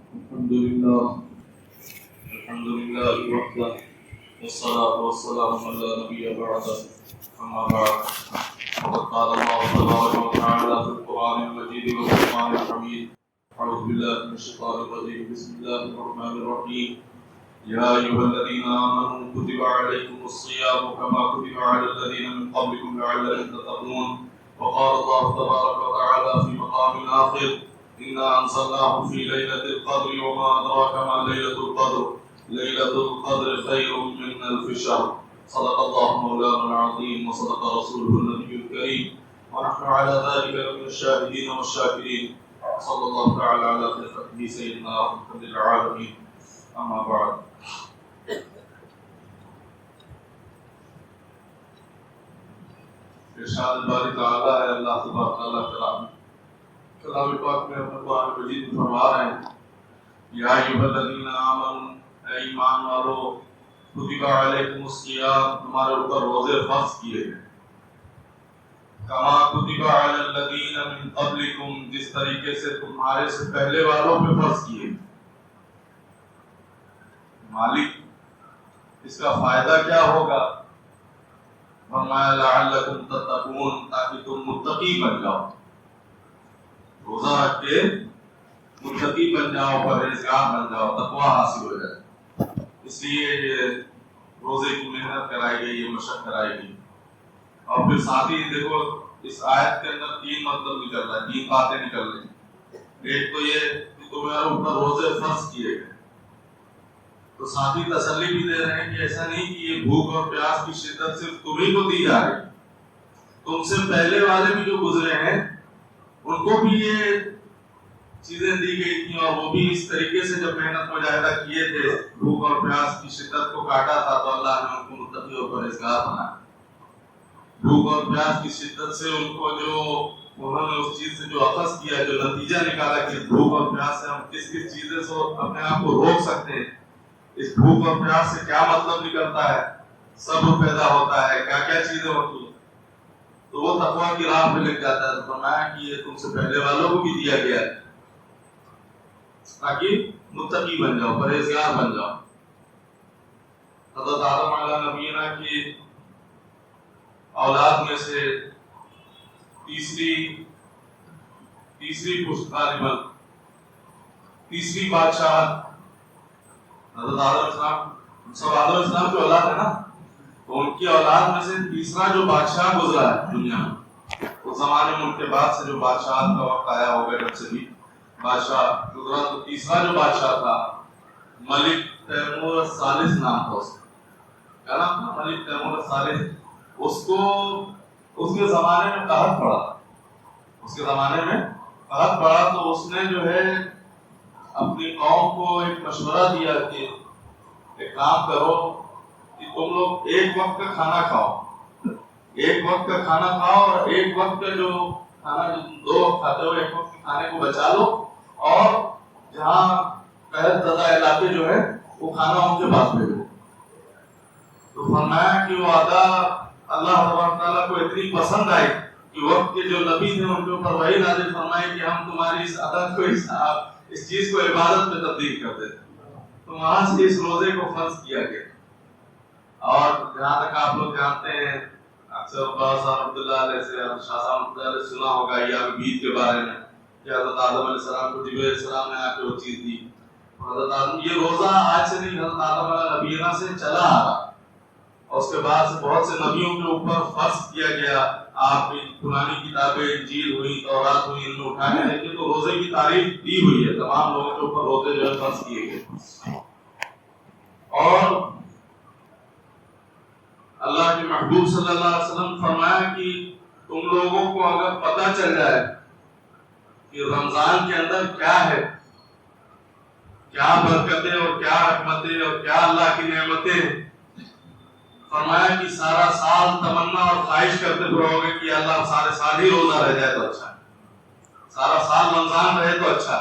الحمد لله وحده والصلاة والسلام على نبي بعده أما بعد فقد قال الله تبارك وتعالى في القرآن المجيد والقرآن الحميد أعوذ بالله من الشيطان الرجيم بسم الله الرحمن الرحيم يا أيها الذين آمنوا كتب عليكم الصيام كما كتب على الذين من قبلكم لعلكم تتقون وقال الله تبارك وتعالى في مقام آخر إنا أنزلناه في ليلة القدر وما أدراك ما ليلة القدر ليلة القدر خير من ألف شهر صدق الله مولانا العظيم وصدق رسوله النبي الكريم ونحن على ذلك من الشاهدين والشاكرين صلى الله تعالى على خلقته سيدنا رحمة للعالمين أما بعد ارشاد باری تعالیٰ ہے اللہ تبارک تعالیٰ کلام پاک میں اپنے قرآن مجید میں فرما رہے ہیں یا ایھا الذین آمنوا اے ایمان والو کتب علیکم الصیام تمہارے اوپر روزے فرض کیے گئے کما کتب علی الذین من قبلکم جس طریقے سے تمہارے سے پہلے والوں پہ فرض کیے گئے مالک اس کا فائدہ کیا ہوگا فرمایا لعلکم تتقون تاکہ تم متقی بن جاؤ روزہ رکھ کے متقی بن جاؤ پرہیزگار بن جاؤ تقوی حاصل ہو جائے اس لیے یہ روزے کی محنت کرائی گئی یہ مشق کرائی گئی اور پھر ساتھ ہی دیکھو اس آیت کے اندر تین مطلب نکل رہا ہے تین باتیں نکل رہی ایک تو یہ کہ تمہارے اوپر روزے فرض کیے گئے تو ساتھی تسلی بھی دے رہے ہیں کہ ایسا نہیں کہ یہ بھوک اور پیاس کی شدت صرف تمہیں کو دی جا رہی تم سے پہلے والے بھی جو گزرے ہیں ان کو بھی یہ چیزیں دی گئی تھیں اور وہ بھی اس طریقے سے جب محنت مجاہدہ کیے تھے بھوک اور پیاس کی شدت کو کاٹا تھا تو اللہ نے ان کو متقی اور پرہیزگار بنایا بھوک اور پیاس کی شدت سے ان کو جو انہوں نے اس چیز سے جو اخذ کیا جو نتیجہ نکالا کہ بھوک اور پیاس سے ہم کس کس چیزیں سے اپنے آپ کو روک سکتے ہیں اس بھوک اور پیاس سے کیا مطلب نکلتا ہے صبر پیدا ہوتا ہے کیا کیا چیزیں ہوتی ہیں تو وہ تقویٰ کی راہ پہ لگ جاتا ہے فرمایا کہ یہ تم سے پہلے والوں کو بھی دیا گیا ہے تاکہ متقی بن جاؤ پرہیزگار بن جاؤ حضرت آدم علیہ نبینا کی اولاد میں سے تیسری غالباً تیسری بادشاہ حضرت آدم السلام سب آدم السلام کی اولاد ہے نا تو ان کی اولاد میں سے تیسرا جو بادشاہ گزرا ہے دنیا میں اس زمانے میں ان کے بعد سے جو بادشاہ کا وقت آیا ہوگا جب سے بھی بادشاہ گزرا تو تیسرا جو بادشاہ تھا ملک تیمور الثالث نام تھا اس کا کیا نام تھا ملک تیمور الثالث اس کو اس کے زمانے میں قحط پڑا تو اس نے جو ہے اپنی قوم کو ایک مشورہ دیا کہ ایک کام کرو کہ تم لوگ ایک وقت کا کھانا کھاؤ اور ایک وقت کا جو کھانا جو تم دو وقت کھاتے ہو ایک وقت کے کھانے کو بچا لو اور جہاں قحط زدہ علاقے جو ہے وہ کھانا ان کے پاس بھیجو تو فرمایا کہ وہ عطا اللہ تبارک تعالیٰ کو اتنی پسند آئی کہ وقت کے جو نبی تھے ان کے اوپر وحی نازل فرمائے کہ ہم تمہاری اس عادت کو اس چیز کو عبادت میں تبدیل کر دیتے تو وہاں سے اس روزے کو فرض کیا گیا اور جہاں تک آپ لوگ جانتے ہیں اکثر عباس عبداللہ علیہ سے شاہ صاحب علیہ سنا ہوگا یا عید کے بارے میں کہ حضرت آدم علیہ السلام کو جبرائیل علیہ السلام نے آ کے وہ چیز دی حضرت آدم یہ روزہ آج سے نہیں حضرت آدم علیہ نبینا سے چلا آ رہا اور اس کے بعد سے بہت سے نبیوں کے اوپر فرض کیا گیا آپ پرانی کتابیں انجیل ہوئی تورات ہوئی ان میں اٹھانے لگے تو روزے کی تعریف دی ہوئی ہے تمام لوگوں کے اوپر روزے جو ہے فرض کیے گئے اور اللہ کے محبوب صلی اللہ علیہ وسلم فرمایا کہ تم لوگوں کو اگر پتہ چل جائے کہ رمضان کے اندر کیا ہے کیا برکتیں اور کیا رحمتیں اور کیا اللہ کی نعمتیں فرمایا کہ سارا سال تمنا اور خواہش کرتے رہو گے کہ اللہ سارے سال ہی روزہ رہ جائے تو اچھا سارا سال رمضان رہے تو اچھا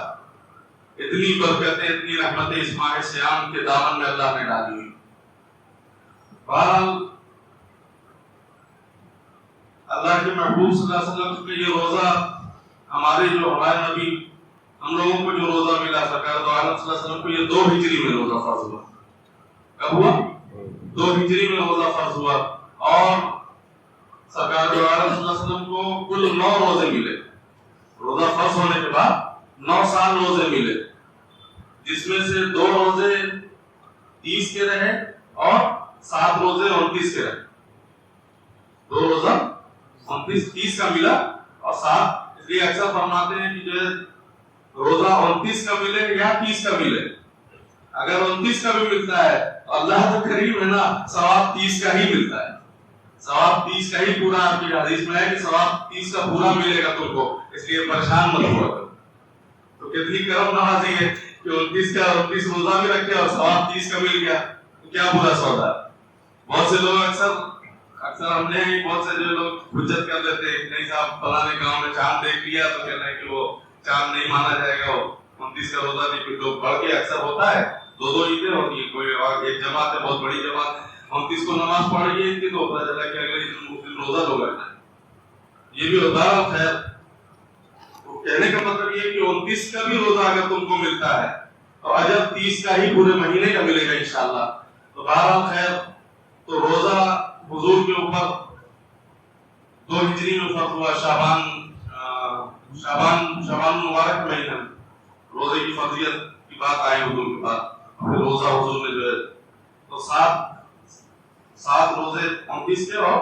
اتنی برکتیں اتنی رحمتیں اس ماہ صیام کے دامن میں اللہ نے ڈالی ہوئی بہرحال اللہ کے محبوب صلی اللہ علیہ وسلم کے یہ روزہ ہمارے جو ہمارے نبی ہم لوگوں کو جو روزہ ملا سرکار دو عالم صلی اللہ علیہ وسلم کو، یہ 2 ہجری میں روزہ فرض ہوا. کب ہوا؟ 2 ہجری میں روزہ فرض ہوا. اور سرکار دو عالم صلی اللہ علیہ وسلم کو کل 9 روزے ملے. روزہ فرض ہونے کے بعد 9 سال روزے ملے، جس میں سے 2 روزے 30 کے رہے اور 7 روزے 29 کے رہے. 2 روزہ 29 کا ملا اور 7. اس لیے اکثر فرماتے ہیں کہ جو ہے روزہ 29 کا ملے یا 30 کا ملے، اگر 29 کا بھی ملتا ہے تو اللہ تو کریم ہے نا، ثواب 30 کا ہی ملتا ہے. ثواب 30 کا ہی پورا، آپ کی حدیث میں ہے کہ ثواب 30 کا پورا ملے گا تم کو، اس لیے پریشان مت ہوا کرو. تو کتنی کرم نوازی ہے کہ 29 کا 29 روزہ بھی رکھے اور ثواب 30 کا مل گیا، تو کیا برا سودا ہے. بہت سے لوگ اکثر ہم نے بہت سے جو لوگ حجت کر لیتے ہیں، نہیں صاحب فلانے گاؤں میں چاند دیکھ لیا تو کہنا ہے کہ وہ چاند نہیں مانا جائے گا، وہ 29 کا روزہ نہیں. کچھ لوگ پڑھ کے اکثر ہوتا ہے 2 عیدیں ہوتی ہیں، کوئی اور ایک جماعت ہے بہت بڑی جماعت 29 کو نماز پڑھ رہی ہے ان کی، تو پتہ چلا کہ اگلے دن روزہ لوگ رکھنا ہے. یہ بھی ہوتا ہے. خیر، تو کہنے کا مطلب یہ ہے کہ 29 کا بھی روزہ اگر تم کو ملتا ہے تو اجر 30 کا ہی پورے مہینے کا ملے گا انشاءاللہ. تو بہرحال خیر، تو روزہ حضور کے اوپر 2 ہجری میں فرض ہوا. شعبان مبارک مہینہ روزے کی فضیلت کی بات آئی حضور کے پاس. پھر روزہ حضور نے جو ہے تو 7 روزے 29 کے اور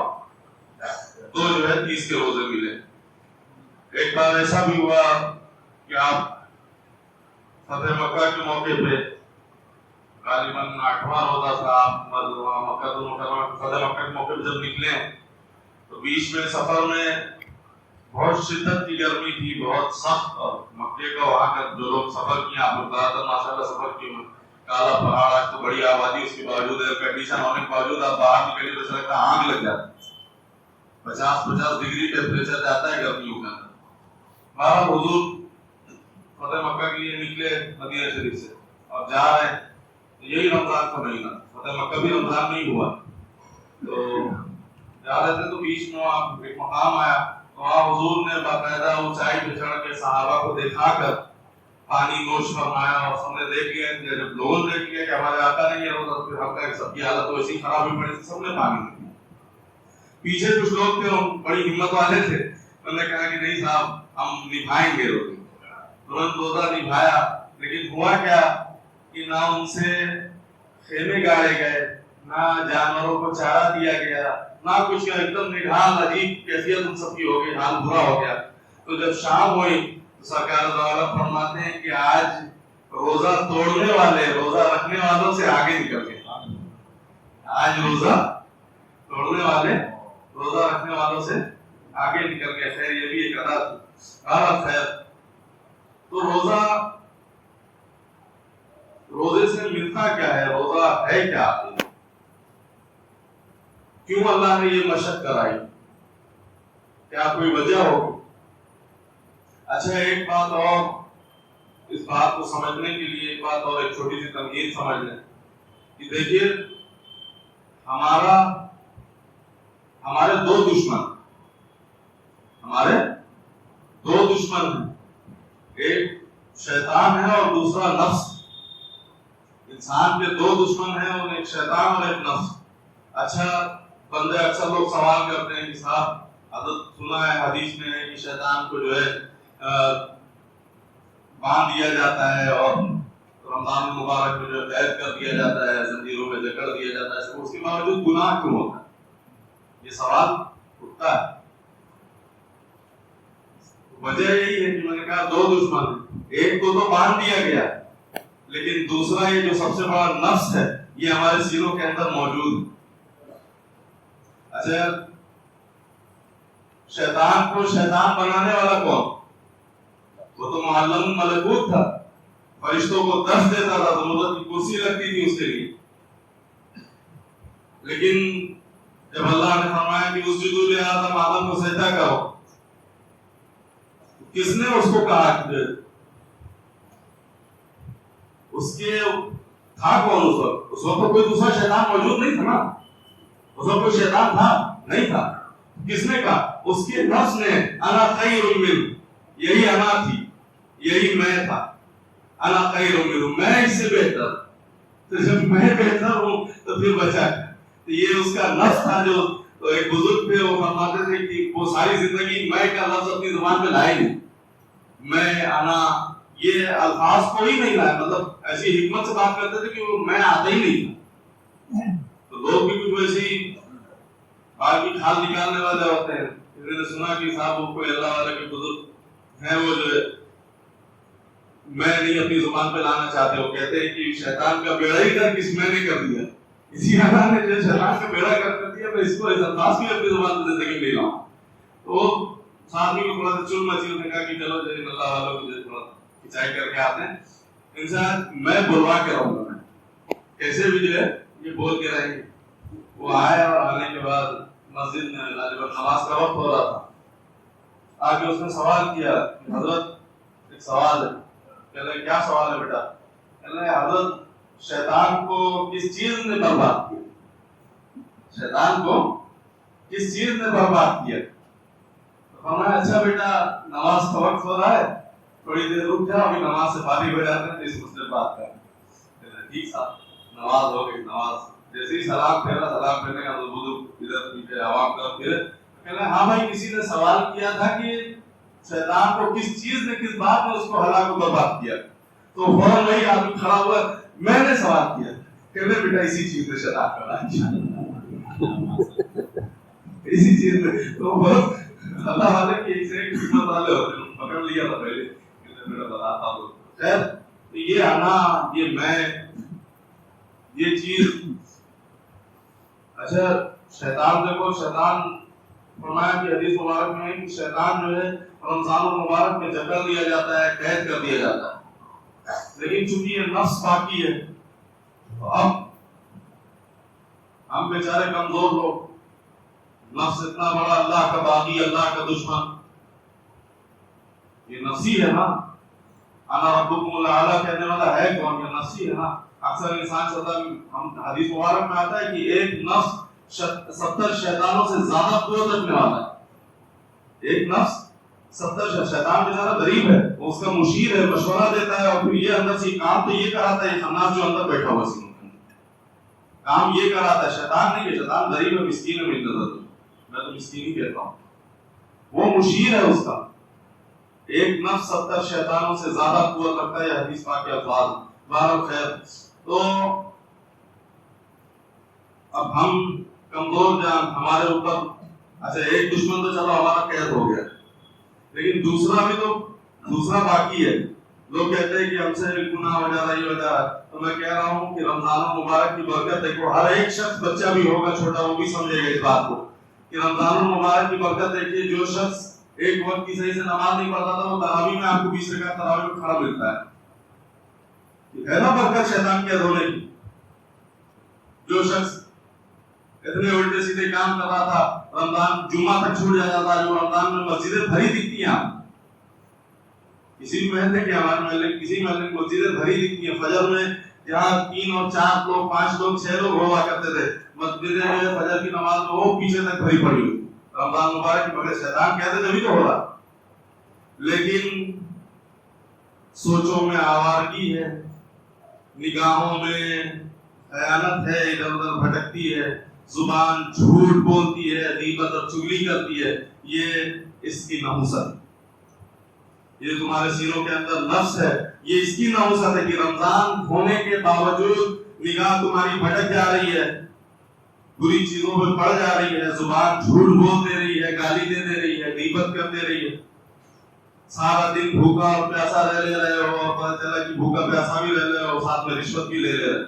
2 جو ہے 30 کے روزے ملے. ایک بار ایسا بھی ہوا کہ آپ فتح مکہ کے موقع پہ غالباً 8واں روزہ تھا، آپ مکہ المکرمہ فتح مکہ کے موقع پہ جب نکلے تو بیچ میں سفر میں بہت شدت کی گرمی تھی، بہت سخت. اور مکے کا وہاں کا جو لوگ سفر کیے، آپ لوگ زیادہ تر ماشاء اللہ سفر کیے، کالا پہاڑ، آج تو بڑی آبادی، اس کے باوجود ایئر کنڈیشن ہونے کے باوجود آپ باہر نکلے تو ایسا لگتا ہے آگ لگ جاتی ہے. 50 ڈگری ٹیمپریچر جاتا ہے گرمیوں کا. بہرحال حضور فتح مکہ کے لیے نکلے مدینہ شریف سے اور جا رہے ہیں. یہی رمضان کا مہینہ، فتح مکہ بھی رمضان میں ہی ہوا. تو جا رہے تھے تو بیچ میں آپ ایک مقام آیا، تو وہاں حضور نے باقاعدہ اونچائی پہ چڑھ کے صحابہ کو دکھا کر پانی نوش فرمایا. اور سب نے دیکھ لیا کہ جب لوگوں نے دیکھ لیا کہ ہمارے آقا نہیں ہے روزہ، پھر ہم کا سب کی حالت تو ایسی خراب ہوئی پڑی، سب نے پانی نہیں. پیچھے کچھ لوگ تھے بڑی ہمت والے تھے، انہوں نے کہا کہ نہیں صاحب ہم نبھائیں گے روزے. انہوں نے روزہ نبھایا، لیکن ہوا کیا کہ نہ ان سے خیمے گاڑے گئے، نہ جانوروں کو چارہ دیا گیا، نہ کچھ. ایک دم نڈھال عجیب کیفیت ان سب کی ہو گئی، حال برا ہو گیا. تو جب شام ہوئی تو سرکار دوبارہ فرماتے ہیں کہ آج روزہ توڑنے والے روزہ رکھنے والوں سے آگے نکل گئے. آج روزہ توڑنے والے روزہ رکھنے والوں سے آگے نکل گئے. خیر یہ بھی ایک ادا تھی. خیر، تو روزے سے ملتا کیا ہے؟ روزہ ہے کیا؟ کیوں اللہ نے یہ مشق کرائی؟ کیا کوئی وجہ ہوگی؟ اچھا، ایک بات اور، اس بات کو سمجھنے کے لیے ایک بات اور، ایک چھوٹی سی تمہید سمجھ لیں کہ دیکھیے ہمارے 2 دشمن ہیں. ایک شیطان ہے اور دوسرا نفس. انسان کے 2 دشمن ہیں، اور ایک شیطان اور ایک نفس. اچھا، بندے اکثر لوگ سوال کرتے ہیں کہ صاحب حضرت سنا ہے حدیث میں ہے کہ شیطان کو جو ہے باندھ دیا جاتا ہے اور رمضان المبارک میں جو ہے قید کر دیا جاتا ہے، زنجیروں میں جکڑ دیا جاتا ہے، اس کے باوجود گناہ کیوں ہوتا ہے؟ یہ سوال اٹھتا ہے. وجہ یہی ہے کہ میں نے کہا 2 دشمن ہیں. ایک کو تو باندھ دیا گیا، لیکن دوسرا یہ جو سب سے بڑا نفس ہے یہ ہمارے سینوں کے اندر موجود ہے. اچھا، شیطان کو شیطان بنانے والا کون؟ وہ تو معلم ملکوت تھا، فرشتوں کو درس دیتا تھا، تو مدد کی کرسی لگتی تھی اس کے لیے. لیکن جب اللہ نے فرمایا کہ اسجدوا لآدم، آدم کو سجدہ کرو، کس نے اس کو کہا کہ اس کے تھا کون اس وقت تو کوئی دوسرا شیطان موجود نہیں تھا نا. اس وقت کوئی شیطان تھا نہیں تھا. کس نے کہا؟ اس کے نفس نے، انا خیر منہ، یہی انا تھی، یہی میں تھا، انا خیر منہ، میں اس سے بہتر. تو جب میں بہتر ہوں تو پھر بچا ہے. تو یہ اس کا نفس تھا. جو ایک بزرگ تھے وہ فرماتے تھے کہ وہ ساری زندگی میں کا لفظ اپنی زبان پہ لائے نہیں. میں انا یہ الفاظ کو ہی نہیں لائے. مطلب ایسی حکمت سے بات کرتے تھے کہ وہ میں آتا ہی نہیں تھا. تو لوگ بھی کچھ ویسے ہی باہر کی کھال نکالنے والے ہوتے ہیں. میں نے سنا کہ صاحب وہ کوئی اللہ والے کے بزرگ ہیں، وہ جو ہے میں نہیں اپنی زبان پہ لانا چاہتے. وہ کہتے ہیں کہ شیطان کا بیڑا ہی کر کس میں نے کر دیا. اسی اللہ نے جو شیطان کا بیڑا کر دیا میں اس کو اس انداز میں اپنی زبان پہ زندگی میں لاؤں. تو ساتھ کو تھوڑا سا چل مچل نے کہا کہ چلو جی اللہ والوں کو تھوڑا کھچائی کر کے آتے ہیں. انسان میں بلوا کے رہوں گا، میں کیسے بھی جو ہے یہ بول کے رہیں گے. وہ آئے اور آنے کے بعد مسجد میں نماز کا وقت ہو رہا تھا. آگے اس نے سوال کیا کہ حضرت ایک سوال ہے. کہہ رہے کیا سوال ہے بیٹا؟ کہہ رہے حضرت شیطان کو کس چیز نے برباد کیا؟ شیطان کو کس چیز نے برباد کیا؟ فرمایا اچھا بیٹا نماز کا وقت ہو رہا ہے، تھوڑی دیر رک جاؤ، ابھی نماز سے فارغ ہو جاتے ہیں تو اس مسئلے بات کریں. ٹھیک صاحب نماز ہو گئی. نماز جیسے ہی سلام پھیرا، سلام پھیرنے کا بزرگ ادھر پیچھے عوام طرف پھرے. کہہ رہے ہاں بھائی کسی نے سوال کیا تھا کہ شیطان کو کس چیز نے کس بات میں اس کو ہلاک و برباد کیا. تو فوراً وہی آدمی کھڑا ہوا میں نے سوال کیا. کہہ رہے بیٹا اسی چیز نے شیطان کو ہلاک کیا، اسی چیز نے. تو بہت اللہ والے کی ایک حکمت والے ہوتے ہیں. پکڑ لیا تھا پہلے میرا بتاتا ہوں. خیر یہ انا، یہ میں، یہ چیز. اچھا شیطان دیکھو، شیطان فرمایا کہ حدیث مبارک میں کہ شیطان جو ہے رمضان المبارک میں جکڑ لیا جاتا ہے، قید کر دیا جاتا ہے. لیکن چونکہ یہ نفس باقی ہے تو اب ہم بیچارے کمزور لوگ، نفس اتنا بڑا اللہ کا باغی، اللہ کا دشمن، یہ نفسی ہے نا. انا ربکم الاعلی کہنے والا ہے کون؟ یہ نفسی ہے نا. اکثر انسان چلتا، ہم حدیث مبارک میں آتا ہے کہ ایک نفس 70 شیطانوں سے زیادہ قوت رکھنے والا ہے. ایک نفس 70 شیطان بیچارہ غریب ہے، وہ اس کا مشیر ہے، مشورہ دیتا ہے، اور پھر یہ اندر سے کام تو یہ کراتا ہے. خناس جو اندر بیٹھا ہوا سی کام یہ کراتا ہے. شیطان نہیں ہے، شیطان غریب ہے، مسکین ہے. میری نظر میں تو مسکین ہی کہتا ہوں. وہ مشیر ہے اس کا. ایک نفس 70 شیطانوں سے زیادہ قوت رکھتا ہے. یہ حدیث پاک کے الفاظ. بہرحال خیر، تو اب ہم کمزور جان، ہمارے اوپر اچھا ایک دشمن تو چلو ہمارا قید ہو گیا، لیکن دوسرا بھی تو دوسرا باقی ہے. لوگ کہتے ہیں کہ ہم سے گناہ ہو جا رہا ہے، یہ ہو جا رہا ہے. تو میں کہہ رہا ہوں کہ رمضان المبارک کی برکت دیکھو. ہر ایک شخص، بچہ بھی ہوگا چھوٹا، وہ بھی سمجھے گا اس بات کو کہ رمضان المبارک کی برکت دیکھیے. جو شخص ایک وقت کی صحیح سے نماز نہیں پڑھتا تھا، وہ تراویح میں آپ کو 20 رکعت تراویح میں کھڑا ملتا ہے. ہے نا برکت شیطان کے دھونے کی. جو شخص اتنے الٹے سیدھے کام کر رہا تھا، رمضان جمعہ تک چھوٹ جاتا تھا. جو رمضان میں مسجدیں بھری دکھتی ہیں، کسی بھی محلے کے، ہمارے محلے کسی محلے کی مسجدیں بھری دکھتی ہیں. فجر میں جہاں 3 اور 4 لوگ، 5 لوگ، 6 لوگ ہوا کرتے تھے، مسجدیں فجر کی نماز میں وہ پیچھے تک بھری پڑی ہوئی. رمضان مبارک کی بغیر شیطان کہتے تھے بھی تو ہو رہا. لیکن سوچوں میں آوارگی ہے، نگاہوں میں خیانت ہے، ادھر ادھر بھٹکتی ہے، زبان جھوٹ بولتی ہے، غیبت اور چغلی کرتی ہے. یہ اس کی نحوست، یہ تمہارے سینوں کے اندر نفس ہے، یہ اس کی نحوست ہے کہ رمضان ہونے کے باوجود نگاہ تمہاری بھٹک جا رہی ہے، بری چیزوں میں پڑ جا رہی ہے، زبان جھوٹ بول دے رہی ہے، گالی دے رہی ہے، غیبت کر دے رہی ہے. سارا دن بھوکا اور پیاسا رہ لے رہے ہو، اور پتہ چلا کہ بھوکا پیاسا بھی رہ رہے ہو، ساتھ میں رشوت بھی لے رہے ہو.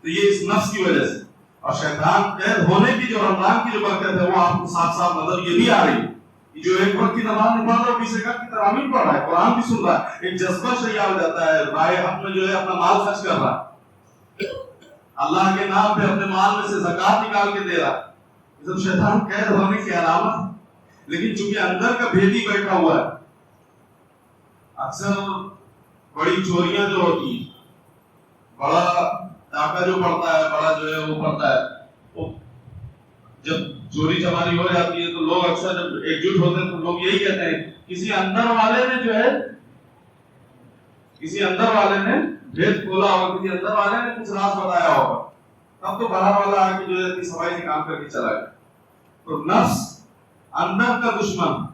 تو یہ اس نفس کی وجہ سے. اور شیطان قید ہونے کی جو رمضان کی جو برکت ہے وہ آپ کو صاف صاف نظر یہ بھی آ رہی ہے. جو ایک وقت کی نماز نہیں پڑھ رہا ہے، 20 رکعت کی تراویح پڑھ رہا ہے، قرآن بھی سن رہا ہے، ایک جذبہ شیعہ ہو جاتا ہے، رائے حق میں جو ہے اپنا مال خرچ کر رہا ہے، اللہ کے نام پہ اپنے مال میں سے زکات نکال کے دے رہا ہے. یہ سب شیطان قید ہونے کی علامت ہے. لیکن چونکہ اندر کا بھیدی بیٹھا ہوا ہے، اکثر بڑی چوریاں جو ہوتی ہیں، بڑا ڈاکہ جو پڑتا ہے، بڑا جو ہے وہ پڑتا ہے، جب چوری چماری ہو جاتی ہے تو لوگ اکثر جب ایک جٹ ہوتے ہیں تو لوگ یہی کہتے ہیں کسی اندر والے نے جو ہے کسی اندر والے نے بھید کھولا ہوگا، کسی اندر والے نے کچھ راز بتایا ہوگا، تب تو باہر والا آ کے جو ہے صفائی سے کام کر کے چلا گیا۔ تو نفس اندر کا دشمن،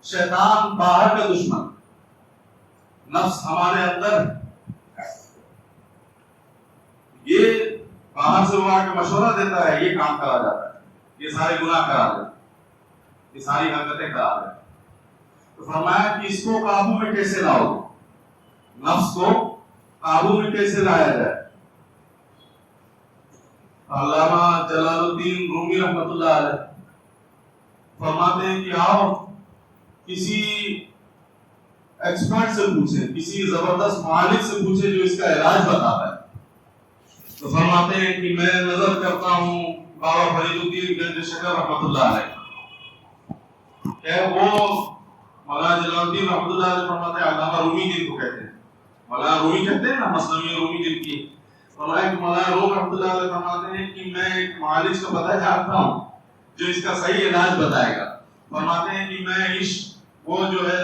شیطان باہر کا دشمن۔ نفس ہمارے اندر یہ باہر سے وہ آ کے مشورہ دیتا ہے، یہ کام کرا جاتا ہے، یہ سارے گناہ کرا جاتے ہیں، یہ ساری حرکتیں کرا جاتے ہیں۔ تو فرمایا کہ اس کو قابو میں کیسے لاؤ، نفس کو قابو میں کیسے لایا جائے۔ علامہ جلال الدین رومی رحمۃ اللہ علیہ فرماتے ہیں کہ آؤ کسی ایکسپرٹ سے پوچھیں، کسی زبردست معالج سے پوچھیں جو اس کا علاج بتاتا ہے۔ تو فرماتے ہیں کہ میں نظر کرتا ہوں بابا فرید الدین گنج شکر رحمۃ اللہ علیہ کہ وہ مولانا جلال الدین رحمۃ اللہ علیہ فرماتے ہیں علامہ رومی جن کو کہتے ہیں، مولانا رومی کہتے ہیں نا، مثنوی رومی جن کی، فرمایا کہ مولانا روم رحمۃ اللہ علیہ فرماتے ہیں کہ میں ایک معالج کا پتہ جانتا ہوں جو اس کا صحیح علاج بتائے گا۔ فرماتے ہیں کہ میں عشق، وہ جو ہے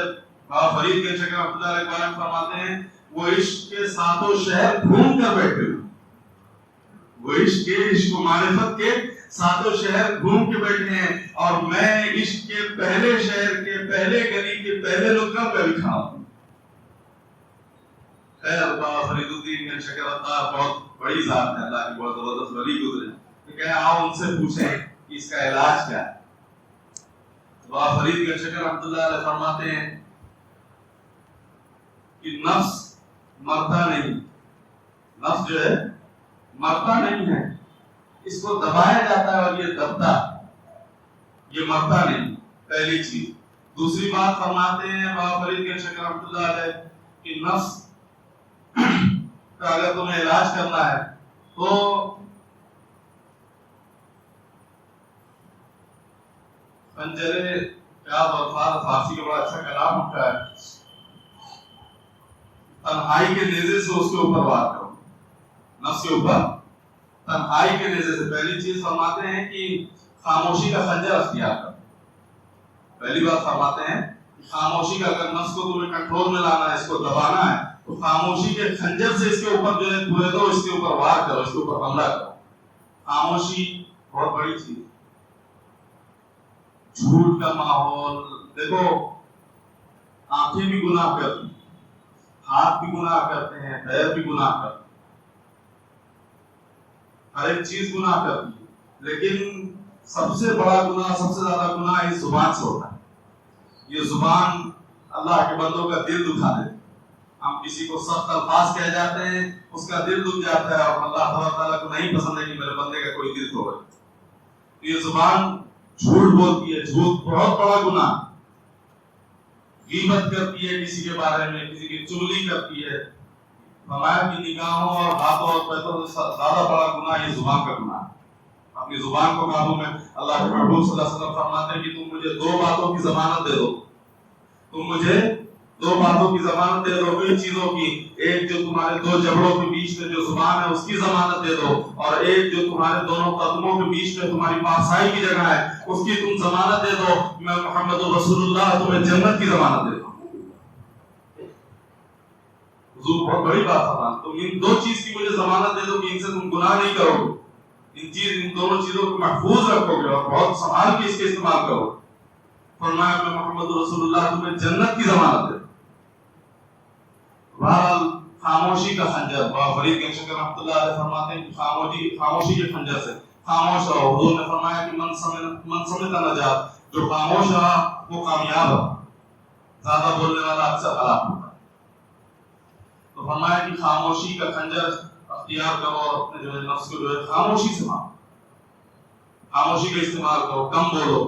بابا فرید گنج شکر رحمۃ اللہ علیہ کے بارے میں فرماتے ہیں وہ عشق کے ساتوں شہر گھوم کر بیٹھے ہوئے، وہ عشق و معرفت کے ساتوں شہر گھوم کے بیٹھے ہیں، اور میں عشق کے پہلے شہر کے پہلے گلی کے پہلے نقطہ پہ بھی کھڑا ہوں۔ خیر بابا فرید الدین گنج شکر اللہ بہت بڑی ذات ہے، اللہ کی بہت زبردست ولی گزرے، تو کہے آؤ ان سے پوچھیں کہ اس کا علاج کیا ہے۔ بابا فرید گنج شکر رحمۃ اللہ علیہ فرماتے ہیں کہ نفس مرتا نہیں، نفس جو ہے مرتا نہیں ہے، اس کو دبایا جاتا ہے اور یہ دبتا، یہ مرتا نہیں، پہلی چیز۔ دوسری بات فرماتے ہیں بابا فرید گنج شکر رحمۃ اللہ علیہ کہ نفس کا اگر تمہیں علاج کرنا ہے تو خنجرے کیا فارسی کا بڑا اچھا کلام ہوتا ہے، تنہائی کے نیزے سے اس کے اوپر وار کرو، نفس کے اوپر تنہائی کے نیزے سے۔ پہلی چیز فرماتے ہیں کہ خاموشی کا خنجر اختیار کرو، پہلی بات فرماتے ہیں کہ خاموشی کا، اگر نفس کو تمہیں کنٹرول میں لانا ہے، اس کو دبانا ہے، تو خاموشی کے خنجر سے اس کے اوپر جو ہے پورے دو، اس کے اوپر وار کرو، اس کے اوپر حملہ کرو۔ خاموشی بہت بڑی چیز۔ جھوٹ کا ماحول دیکھو، آنکھیں بھی گناہ کرتی، ہاتھ بھی گناہ کرتے ہیں، پیر بھی گناہ کرتے ہیں، ہر ایک چیز گناہ کرتی ہے، لیکن سب سے بڑا گناہ، سب سے زیادہ گناہ اس زبان سے ہوتا ہے۔ یہ زبان اللہ کے بندوں کا دل دکھا دیتی ہے۔ ہم کسی کو سخت الفاظ کہہ جاتے ہیں، اس کا دل دکھ جاتا ہے، اور اللہ تعالیٰ کو نہیں پسند ہے کہ میرے بندے کا کوئی دل توڑے۔ یہ زبان جھوٹ بولتی ہے، جھوٹ بہت بڑا گناہ، غیبت کرتی ہے کسی کے بارے میں، کسی کی چغلی کرتی ہے۔ فرمایا کہ نگاہوں اور ہاتھوں اور پیروں سے زیادہ بڑا گناہ یہ زبان کا گناہ ہے۔ اپنی زبان کو قابو میں، اللہ کے محبوب صلی اللہ علیہ وسلم فرماتے ہیں کہ تم مجھے دو باتوں کی ضمانت دے دو، تم مجھے دو باتوں کی ضمانت دے دو، کئی چیزوں کی، ایک جو تمہارے دو جبڑوں کے بیچ میں جو زبان ہے اس کی ضمانت دے دو، اور ایک جو تمہارے دونوں قدموں کے بیچ میں تمہاری پاسائی کی جگہ ہے اس کی تم ضمانت دے دو، میں محمد رسول اللہ تمہیں جنت کی ضمانت دے دو۔ حضور بہت بڑی بات فرماتے، تم ان دو چیز کی مجھے ضمانت دے دو کہ ان سے تم گناہ نہیں کرو گے، ان دونوں چیزوں کو محفوظ رکھو گے اور بہت سنبھال کے اس کے استعمال کرو۔ فرمایا میں محمد رسول اللہ تمہیں جنت کی ضمانت دے دو۔ بہرحال خاموشی کا خنجر، بابا فرید گنج شکر رحمۃ اللہ علیہ فرماتے ہیں کہ خاموشی کے خنجر سے خاموش رہو۔ حضور نے فرمایا کہ من سمت نجات، جو خاموش رہا وہ کامیاب رہا، زیادہ بولنے والا اکثر ہلاک ہوتا ہے۔ تو فرمایا کہ خاموشی کا خنجر اختیار کرو اور اپنے جو ہے نفس کو جو ہے خاموشی سے مارو، خاموشی کا استعمال کرو، کم بولو۔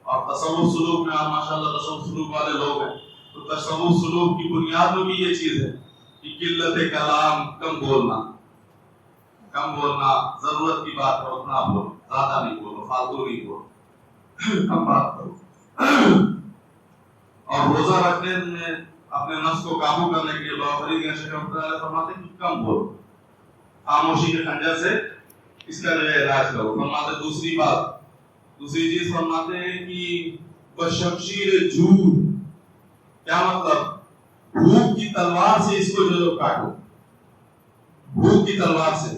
اور تصوف سلوک میں ماشاءاللہ تصوف سلوک والے لوگ ہیں، تو تصوف سلوک کی بنیاد میں بھی یہ چیز ہے کہ قلت کلام، کم بولنا، کم بولنا، ضرورت کی بات ہے اتنا بولو، زیادہ نہیں بولو، فالتو نہیں بولو، کم بات کرو۔ اور روزہ رکھنے میں اپنے نفس کو قابو کرنے کے لیے بابا فرید گنج شکر رحمۃ اللہ فرماتے ہیں کہ کم بولو، خاموشی کے خنجر سے اس کا جو ہے علاج کرو۔ فرماتے دوسری بات دوسری چیز فرماتے ہیں کہ بشمشیر جود، کیا مطلب؟ بھوک کی تلوار سے اس کو جو کاٹو، بھوک کی تلوار سے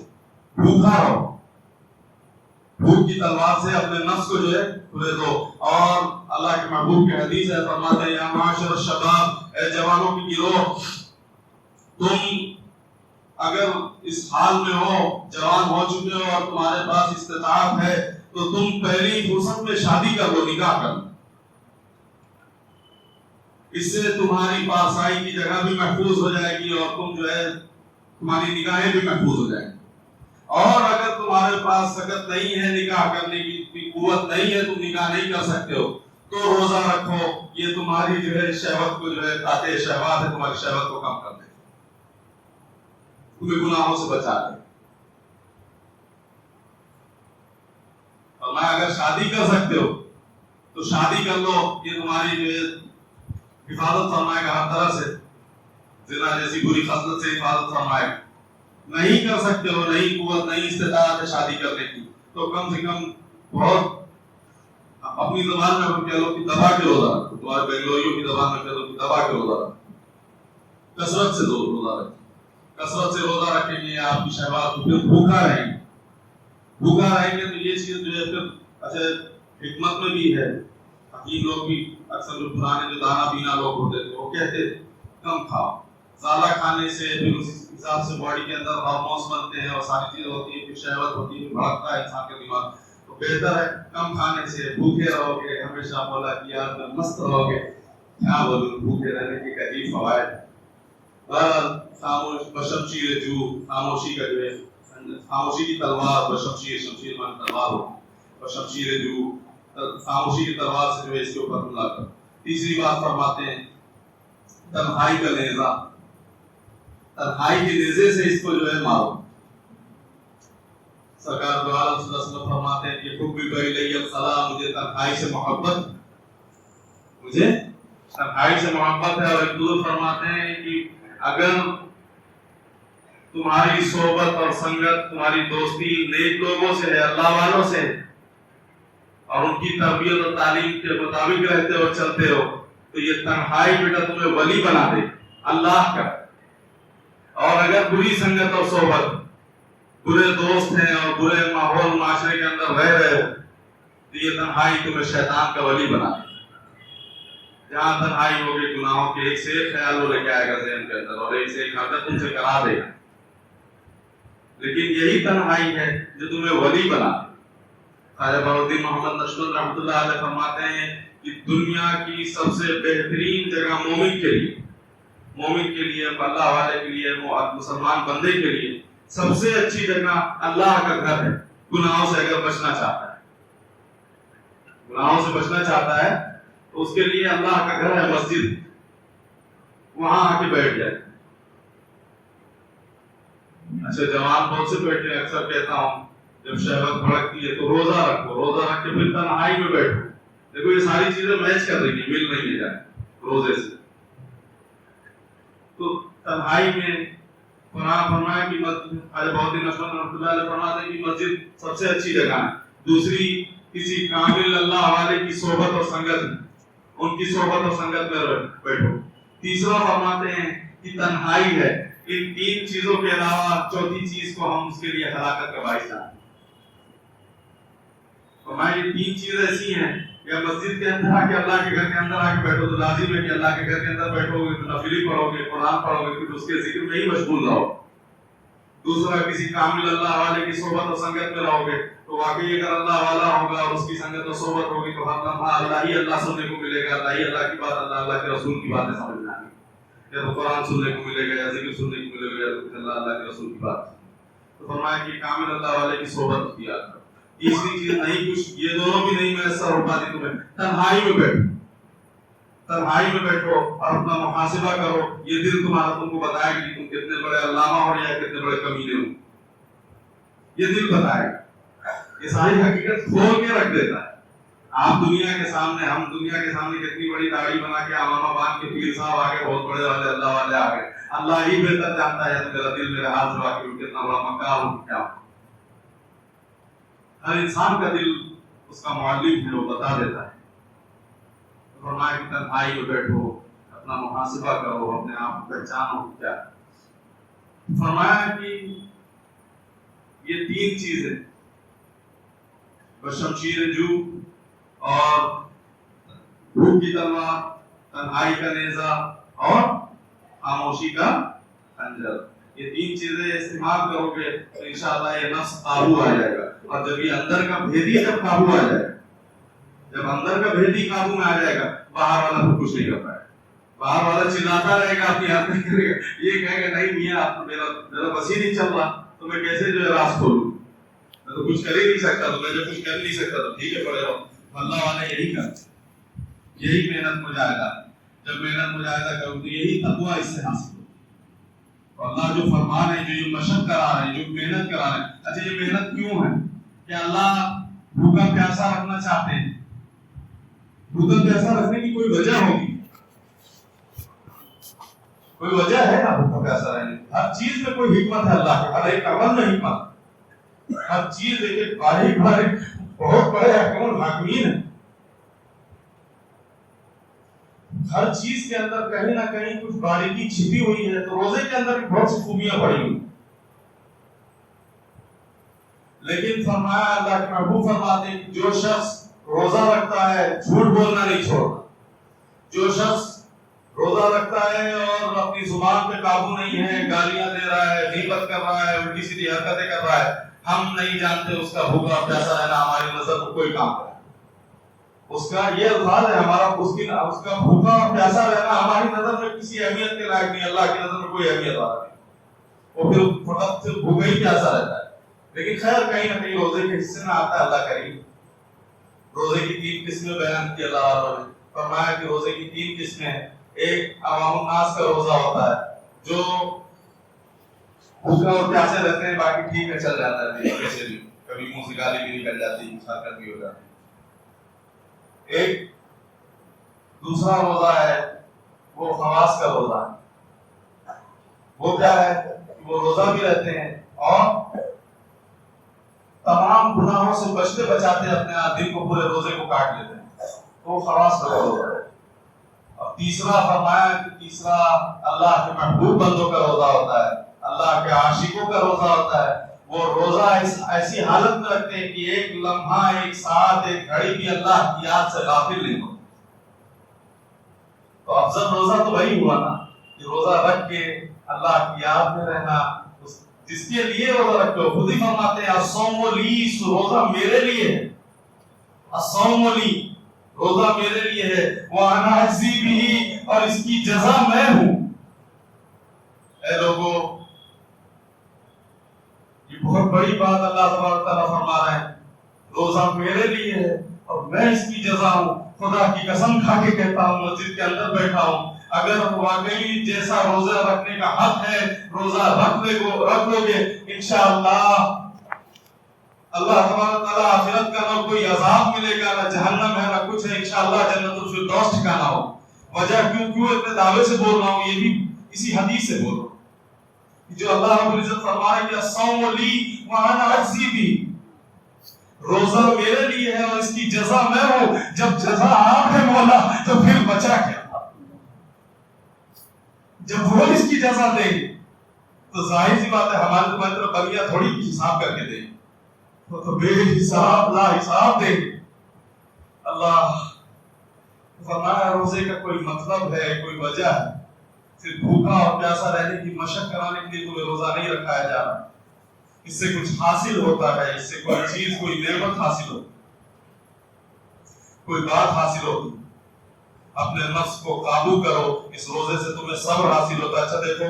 بھوکا رہو، بھوک کی تلوار سے اپنے نفس کو جو ہے کھلے دو. اور اللہ کے محبوب کی حدیث ہے، فرماتے ہیں یا معاشر الشباب، اے جوانوں کی گروہ، تم اگر اس حال میں ہو، جوان ہو چکے ہو اور تمہارے پاس استطاعت ہے تو تم پہلی فرصت میں شادی کر لو، نکاح کر لو. اس سے تمہاری پارسائی کی جگہ بھی محفوظ ہو جائے گی اور تم جو ہے تمہاری نگاہیں بھی محفوظ ہو جائیں گی. اور اگر تمہارے پاس سکت نہیں ہے، نکاح کرنے کی قوت نہیں ہے، تم نکاح نہیں کر سکتے ہو، تو روزہ رکھو. یہ تمہاری جو ہے شہوت کو جو ہے قاطع شہوات ہے، تمہاری شہوت کو کم کر دے، تمہیں گناہوں سے بچا دے. اور میں اگر شادی کر سکتے ہو تو شادی کر لو، یہ تمہاری جو ہے حفاظت فرمائے گا ہر طرح سے، زنا جیسی بری خصلت سے حفاظت فرمائے گا. نہیں کر سکتے ہو، نہیں قوت نہیں استطاعت ہے شادی کرنے کی، تو کم سے کم بہت اپنی زبان میں کہہ لو کہ دبا کے روزہ رکھو. تمہارے بنگلوریوں کی زبان میں کہہ لو کہ دبا کے روزہ رکھو. کثرت سے روزہ رکھو. کثرت سے روزہ رکھیں گے آپ کی شہوات کو پھر بھوکا رہیں گے. بھوکا رہیں گے تو یہ چیز جو ہے پھر اچھا حکمت میں بھی ہے. حکیم لوگ بھی اکثر جو پرانے جو دانا پینا لوگ ہوتے تھے وہ کہتے کم کھاؤ. زیادہ کھانے سے پھر اس حساب سے باڈی کے اندر ہارمونس بنتے ہیں اور ساری چیزیں ہوتی ہیں، پھر شہوت ہوتی ہے، بھڑکتا ہے انسان کا دماغ. تو بہتر ہے کم کھانے سے. بھوکے رہو گے، ہمیشہ مولا کی یاد میں مست رہو گے. کیا بولوں، بھوکے رہنے کے عجیب فوائد. خاموش بشمشیر جو، خاموشی کا جو ہے خاموشی کی تلوار، بشمشیر، شمشیر مان تلوار ہو، بشمشیر جو خاموشی کی تلوار سے جو ہے اس کے اوپر حملہ کرو. تیسری بات فرماتے ہیں تنہائی کا نیزہ، تنہائی کے نیزے سے اس کو جو ہے مارو. سرکار دو عالم صلی اللہ علیہ وسلم فرماتے ہیں کہ حب الیہ الخلاء، مجھے تنہائی سے محبت، مجھے تنہائی سے محبت ہے. اور ایک دوسرے فرماتے ہیں کہ اگر تمہاری صحبت اور سنگت، تمہاری دوستی نیک لوگوں سے ہے، اللہ والوں سے، اور ان کی تربیت اور تعلیم کے مطابق رہتے ہو، چلتے ہو، تو یہ تنہائی بیٹا تمہیں ولی بنا دے اللہ کا. اور اگر بری سنگت اور صحبت، برے دوست ہیں اور برے ماحول معاشرے کے اندر رہ رہے ہو، تو یہ تنہائی تمہیں شیطان کا ولی بنا دے. جہاں تنہائی ہوگی گناہوں کے ایک سے ایک خیال وہ لے کے آئے گا ذہن کے اندر، اور ایک سے ایک حرکت تم سے کرا دے گا. لیکن یہی تنہائی ہے جو تمہیں ولی بنا دے. خواجہ بہاؤالدین محمد نشمل رحمۃ اللہ علیہ فرماتے ہیں کہ دنیا کی سب سے بہترین جگہ مومن کے لیے، مومن کے لیے، اللہ والے کے لیے، مسلمان بندے کے لیے سب سے اچھی جگہ اللہ کا گھر ہے. گناہوں سے اگر بچنا چاہتا ہے، گناہوں سے بچنا چاہتا ہے تو اس کے لیے اللہ کا گھر ہے مسجد، وہاں آ کے بیٹھ جائے. اچھا جوان بہت سے بیٹھے ہیں، اکثر کہتا ہوں جب شہوت بھڑکتی ہے تو روزہ رکھو، روزہ رکھ کے پھر تنہائی میں بیٹھو. دیکھو یہ ساری چیزیں میچ کر رہی ہیں، مل رہی ہیں جائے روزے سے. تو تنہائی میں قرآن فرمایا کہ خواجہ بہاؤالدین نشمل رحمۃ اللہ علیہ فرماتے ہیں کہ مسجد سب سے اچھی جگہ ہے. دوسری کسی کامل اللہ والے کی صحبت اور سنگت، ان کی صحبت اور سنگت میں بیٹھو. تیسرا فرماتے ہیں کہ تنہائی ہے. ان تین چیزوں کے علاوہ چوتھی چیز کو ہم اس کے لیے ہلاکت کا باعث جانتے ہیں. فرمایا یہ تین چیز ایسی ہیں کہ مسجد کے اندر آ کے اللہ کے گھر کے اندر آ کے بیٹھو تو لازم ہے کہ اللہ کے گھر کے اندر بیٹھو گے تو نفلی پڑھو گے، قرآن پڑھو گے، پھر اس کے ذکر میں ہی مشغول رہو. دوسرا کسی کامل اللہ والے کی صحبت اور سنگت میں رہو گے تو واقعی اگر اللہ والا ہوگا اور اس کی سنگت اور صحبت ہوگی تو ہر لمحہ اللہ ہی اللہ سننے کو ملے گا، اللہ ہی اللہ کی بات، اللہ کے رسول کی باتیں سمجھ میں آئیں گی. یا تو قرآن سننے کو ملے گا، یا ذکر سننے کو ملے گا، یا تو اللہ کے رسول کی بات. تو فرمایا کہ کامل اللہ والے کی صحبت اختیار کرو. تیسری چیز نہیں کچھ، یہ دونوں بھی نہیں میسر ہو پاتی تمہیں، تنہائی میں بیٹھو، تنہائی میں بیٹھو اور اپنا محاسبہ کرو. یہ دل تمہارا تم کو بتائے گا کہ تم کتنے بڑے علامہ ہو یا کتنے بڑے کمینے ہو. یہ دل بتائے گا. یہ ساری حقیقت کھول کے رکھ دیتا ہے. آپ دنیا کے سامنے، ہم دنیا کے سامنے کتنی بڑی داڑھی بنا کے امامہ باندھ کے پیر صاحب آگے، بہت بڑے والے اللہ والے آگے، اللہ ہی بہتر جانتا ہے میرا دل میرے ہاتھ سے واقعی کتنا بڑا مکار ہوں کیا. ہر انسان کا دل اس کا معلم ہے وہ بتا دیتا ہے. فرمایا کہ تنہائی میں بیٹھو، اپنا محاسبہ کرو، اپنے آپ کو پہچانو کیا. فرمایا کہ یہ 3 چیزیں بشمشیر جو اور بھوک کی تلوار، تنہائی کا نیزہ اور خاموشی کا خنجر، یہ 3 چیزیں استعمال کرو گے تو انشاءاللہ یہ نفس قابو آ جائے گا. اور جب یہ اندر کا بھیدی جب قابو آ جائے گا، جب اندر کا بھیدی قابو میں آ جائے گا، باہر والا پھر کچھ نہیں کر پائے. باہر والا چلاتا رہے گا، اپنی حرکت کرے گا، یہ کہے گا نہیں میاں آپ میرا بس ہی نہیں چل رہا، تو میں کیسے جو ہے راز کھولوں، میں تو کچھ کر ہی نہیں سکتا. تو میں جب کچھ کر نہیں سکتا تو ٹھیک ہے پڑے رہو. اللہ والے یہی کرتے، یہی محنت مجاہدہ. جب محنت مجاہدہ کروں تو یہی تقویٰ اس سے حاصل ہو. اللہ جو فرمان ہے، جو یہ مشق کرا رہے ہیں، جو محنت کرا رہے ہیں. اچھا یہ محنت کیوں ہے؟ کہ اللہ بھوکا پیاسا رکھنا چاہتے ہیں. بھوکا پیاسا رکھنے کی کوئی وجہ ہوگی، کوئی وجہ ہے نا بھوکا پیاسا رہنے. ہر چیز میں کوئی حکمت ہے اللہ کی، ہر ایک عمل میں حکمت. ہر چیز ایک باریک باریک بہت بڑے حکم حاکمین ہیں. ہر چیز کے اندر کہیں نہ کہیں کچھ باریکی چھپی ہوئی ہے. تو روزے کے اندر بھی بہت سی خوبیاں پڑی ہوئی. لیکن فرمایا اللہ کے محبوب فرماتے ہیں جو شخص روزہ رکھتا ہے جھوٹ بولنا نہیں چھوڑتا، جو شخص روزہ رکھتا ہے اور اپنی زبان پہ قابو نہیں ہے، گالیاں دے رہا ہے، غیبت کر رہا ہے، الٹی سیدھی حرکتیں کر رہا ہے، ہم نہیں جانتے اس کا بھوکا پیاسا رہنا ہماری نظر میں کوئی کام کرے. اس کا یہ الفاظ ہے ہمارا، اس کا بھوکا پیاسا رہنا ہماری نظر میں کسی اہمیت کے لائق نہیں، اللہ کی نظر میں کوئی اہمیت والا نہیں. وہ پھر فقط صرف بھوکا ہی پیاسا رہتا ہے. لیکن خیر کہیں نہ کہیں روزے کے حصے میں آتا ہے. اللہ کریم روزے کی 3 قسمیں بیان کی اللہ تعالیٰ نے. فرمایا کہ روزے کی 3 قسمیں ہیں. ایک عوام الناس کا روزہ ہوتا ہے جو بھوکا اور پیاسے رہتے ہیں، باقی ٹھیک ہے چل جاتا ہے، کیسے بھی کبھی منہ سے گالی بھی نکل جاتی ہے، حرکت بھی ہو جاتی ہے. ایک دوسرا روزہ ہے وہ خواص کا روزہ ہے. وہ کیا ہے؟ وہ روزہ بھی رہتے ہیں اور تمام گناہوں سے بچتے بچاتے اپنے دن کو پورے روزے کو کاٹ لیتے ہیں. وہ خواص کا روزہ ہے. اور تیسرا فرمایا کہ تیسرا اللہ کے محبوب بندوں کا روزہ ہوتا ہے، اللہ کے عاشقوں کا روزہ ہوتا ہے. وہ روزہ ایسی حالت میں رکھتے ہیں کہ ایک لمحہ، ایک ساتھ، ایک گھڑی بھی اللہ کی یاد سے غافل نہیں ہو. تو افضل روزہ تو وہی ہوا نا کہ روزہ رکھ کے اللہ کی یاد میں رہنا. جس کے لیے روزہ رکھتے ہو، خود ہی فرماتے ہیں الصوم لی، روزہ میرے لیے ہے. الصوم لی، روزہ میرے لیے ہے. وَأَنَا أَجْزِي بِهِ، اور اس کی جزا میں ہوں. اے لوگوں، یہ بہت بڑی بات اللہ تبارک تعالیٰ فرما رہے ہیں. روزہ میرے لیے ہے اور میں اس کی جزا ہوں. خدا کی قسم کھا کے کہتا ہوں، مسجد کے اندر بیٹھا ہوں، اگر واقعی جیسا روزہ رکھنے کا حق ہے روزہ رکھ لو گے، انشاءاللہ اللہ تبارک تعالیٰ آخرت کا نہ کوئی عذاب ملے گا، نہ جہنم ہے، نہ کچھ ہے. انشاءاللہ جنت الفردوس ٹھکانا ہو. وجہ کیوں اتنے دعوے سے بول رہا ہوں؟ یہ بھی اسی حدیث سے بول رہا ہوں جو اللہ رب العزت فرمائے کہ الصوم لی وأنا أجزي بِهِ، روزہ میرے لیے ہے اور اس کی جزا میں ہوں. جب جزا آپ ہے مولا تو پھر بچا کیا؟ جب وہ اس کی جزا دیں گے تو ظاہر سی بات ہے ہمارے تمہاری بنیا تھوڑی حساب کر کے دیں گے، تو بے حساب لا حساب دیں گے. اللہ فرمایا روزے کا کوئی مطلب ہے، کوئی وجہ ہے. صرف بھوکا اور پیاسا رہنے کی مشق کرانے کے لیے تمہیں روزہ نہیں رکھایا جا رہا. اس سے کچھ حاصل ہوتا ہے، اس سے کوئی چیز، کوئی نعمت حاصل ہوتی، کوئی بات حاصل ہوتی. اپنے نفس کو قابو کرو، اس روزے سے تمہیں صبر حاصل ہوتا ہے. اچھا دیکھو،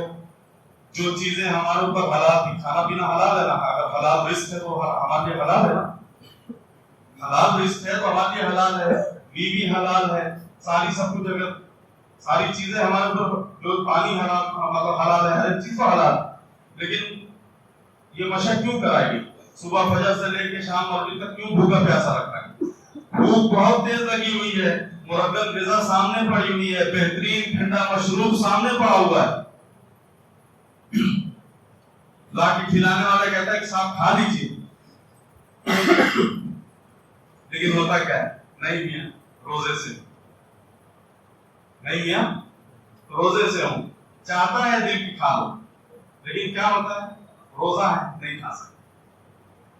جو چیزیں ہمارے اوپر حلال تھی، کھانا پینا حلال ہے نا، اگر حلال رزق ہے تو ہمارے لیے حلال ہے نا. حلال رزق ہے تو ہمارے لیے حلال ہے. بیوی حلال ہے، ساری سب کچھ، اگر ساری چیزیں ہمارے اوپر، جو پانی حلال، مطلب حلال ہے، ہر چیز تو حلال. لیکن یہ مشق کیوں کرائے گی؟ صبح فجر سے لے کے شام مغرب تک کیوں بھوکا پیاسا رکھنا ہے؟ بھوک بہت تیز لگی ہوئی ہے، مرکب غذا سامنے پڑی ہوئی ہے، بہترین ٹھنڈا مشروب سامنے پڑا ہوا ہے. لا کے کھلانے والا کہتا ہے کہ صاحب کھا لیجیے. لیکن ہوتا کیا ہے؟ نہیں میاں روزے سے، نہیں میاں روزے سے ہوں، چاہتا ہے دل کی کھا لو، لیکن کیا ہوتا ہے؟ روزہ ہے نہیں کھا سکتے،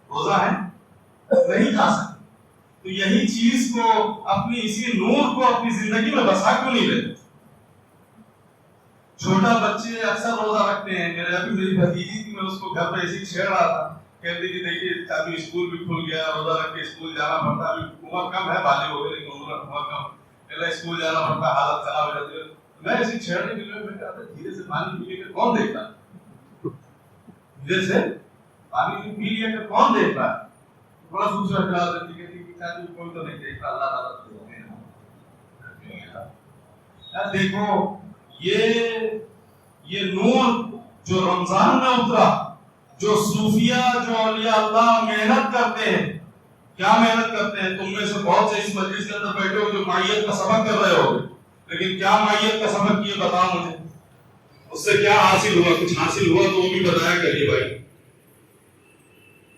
روزہ ہے نہیں کھا سکتے۔ تو یہی چیز کو اپنی اسی نور کو اپنی زندگی میں بسا کیوں نہیں لیتے؟ چھوٹا بچے اکثر روزہ رکھتے ہیں، میری بھتیجی تھی، میں اس کو گھر پہ ایسی چھیڑ رہا تھا، کہتی کہ دیکھیے ابھی اسکول بھی کھل گیا، روزہ رکھ کے اسکول جانا پڑتا ہے، ابھی عمر کم ہے، بالغ ہو گئے لیکن عمر کم، پہلے اسکول جانا پڑتا ہے، حالت خراب ہو جاتی ہے۔ میں ایسی چھیڑنے کے لیے میں کہتا دھیرے سے پانی پی کے کون دیکھتا ہے؟ دھیرے سے پانی پی لیا کہ کون دیکھتا ہے؟ بڑا دوسرا خیال رہتی ہے کہ کوئی تو نہیں دیکھتا، اللہ تعالیٰ تو دیکھو یہ نور جو رمضان میں اترا، جو صوفیہ جو اولیاء اللہ محنت کرتے ہیں، کیا محنت کرتے ہیں؟ تم میں سے بہت سے اس مجلس کے اندر بیٹھے ہو جو مائیت کا سبق کر رہے ہو، لیکن کیا مائیت کا سبق کیے بتاؤ مجھے، اس سے کیا حاصل ہوا؟ کچھ حاصل ہوا تو وہ بھی بتایا کریے بھائی۔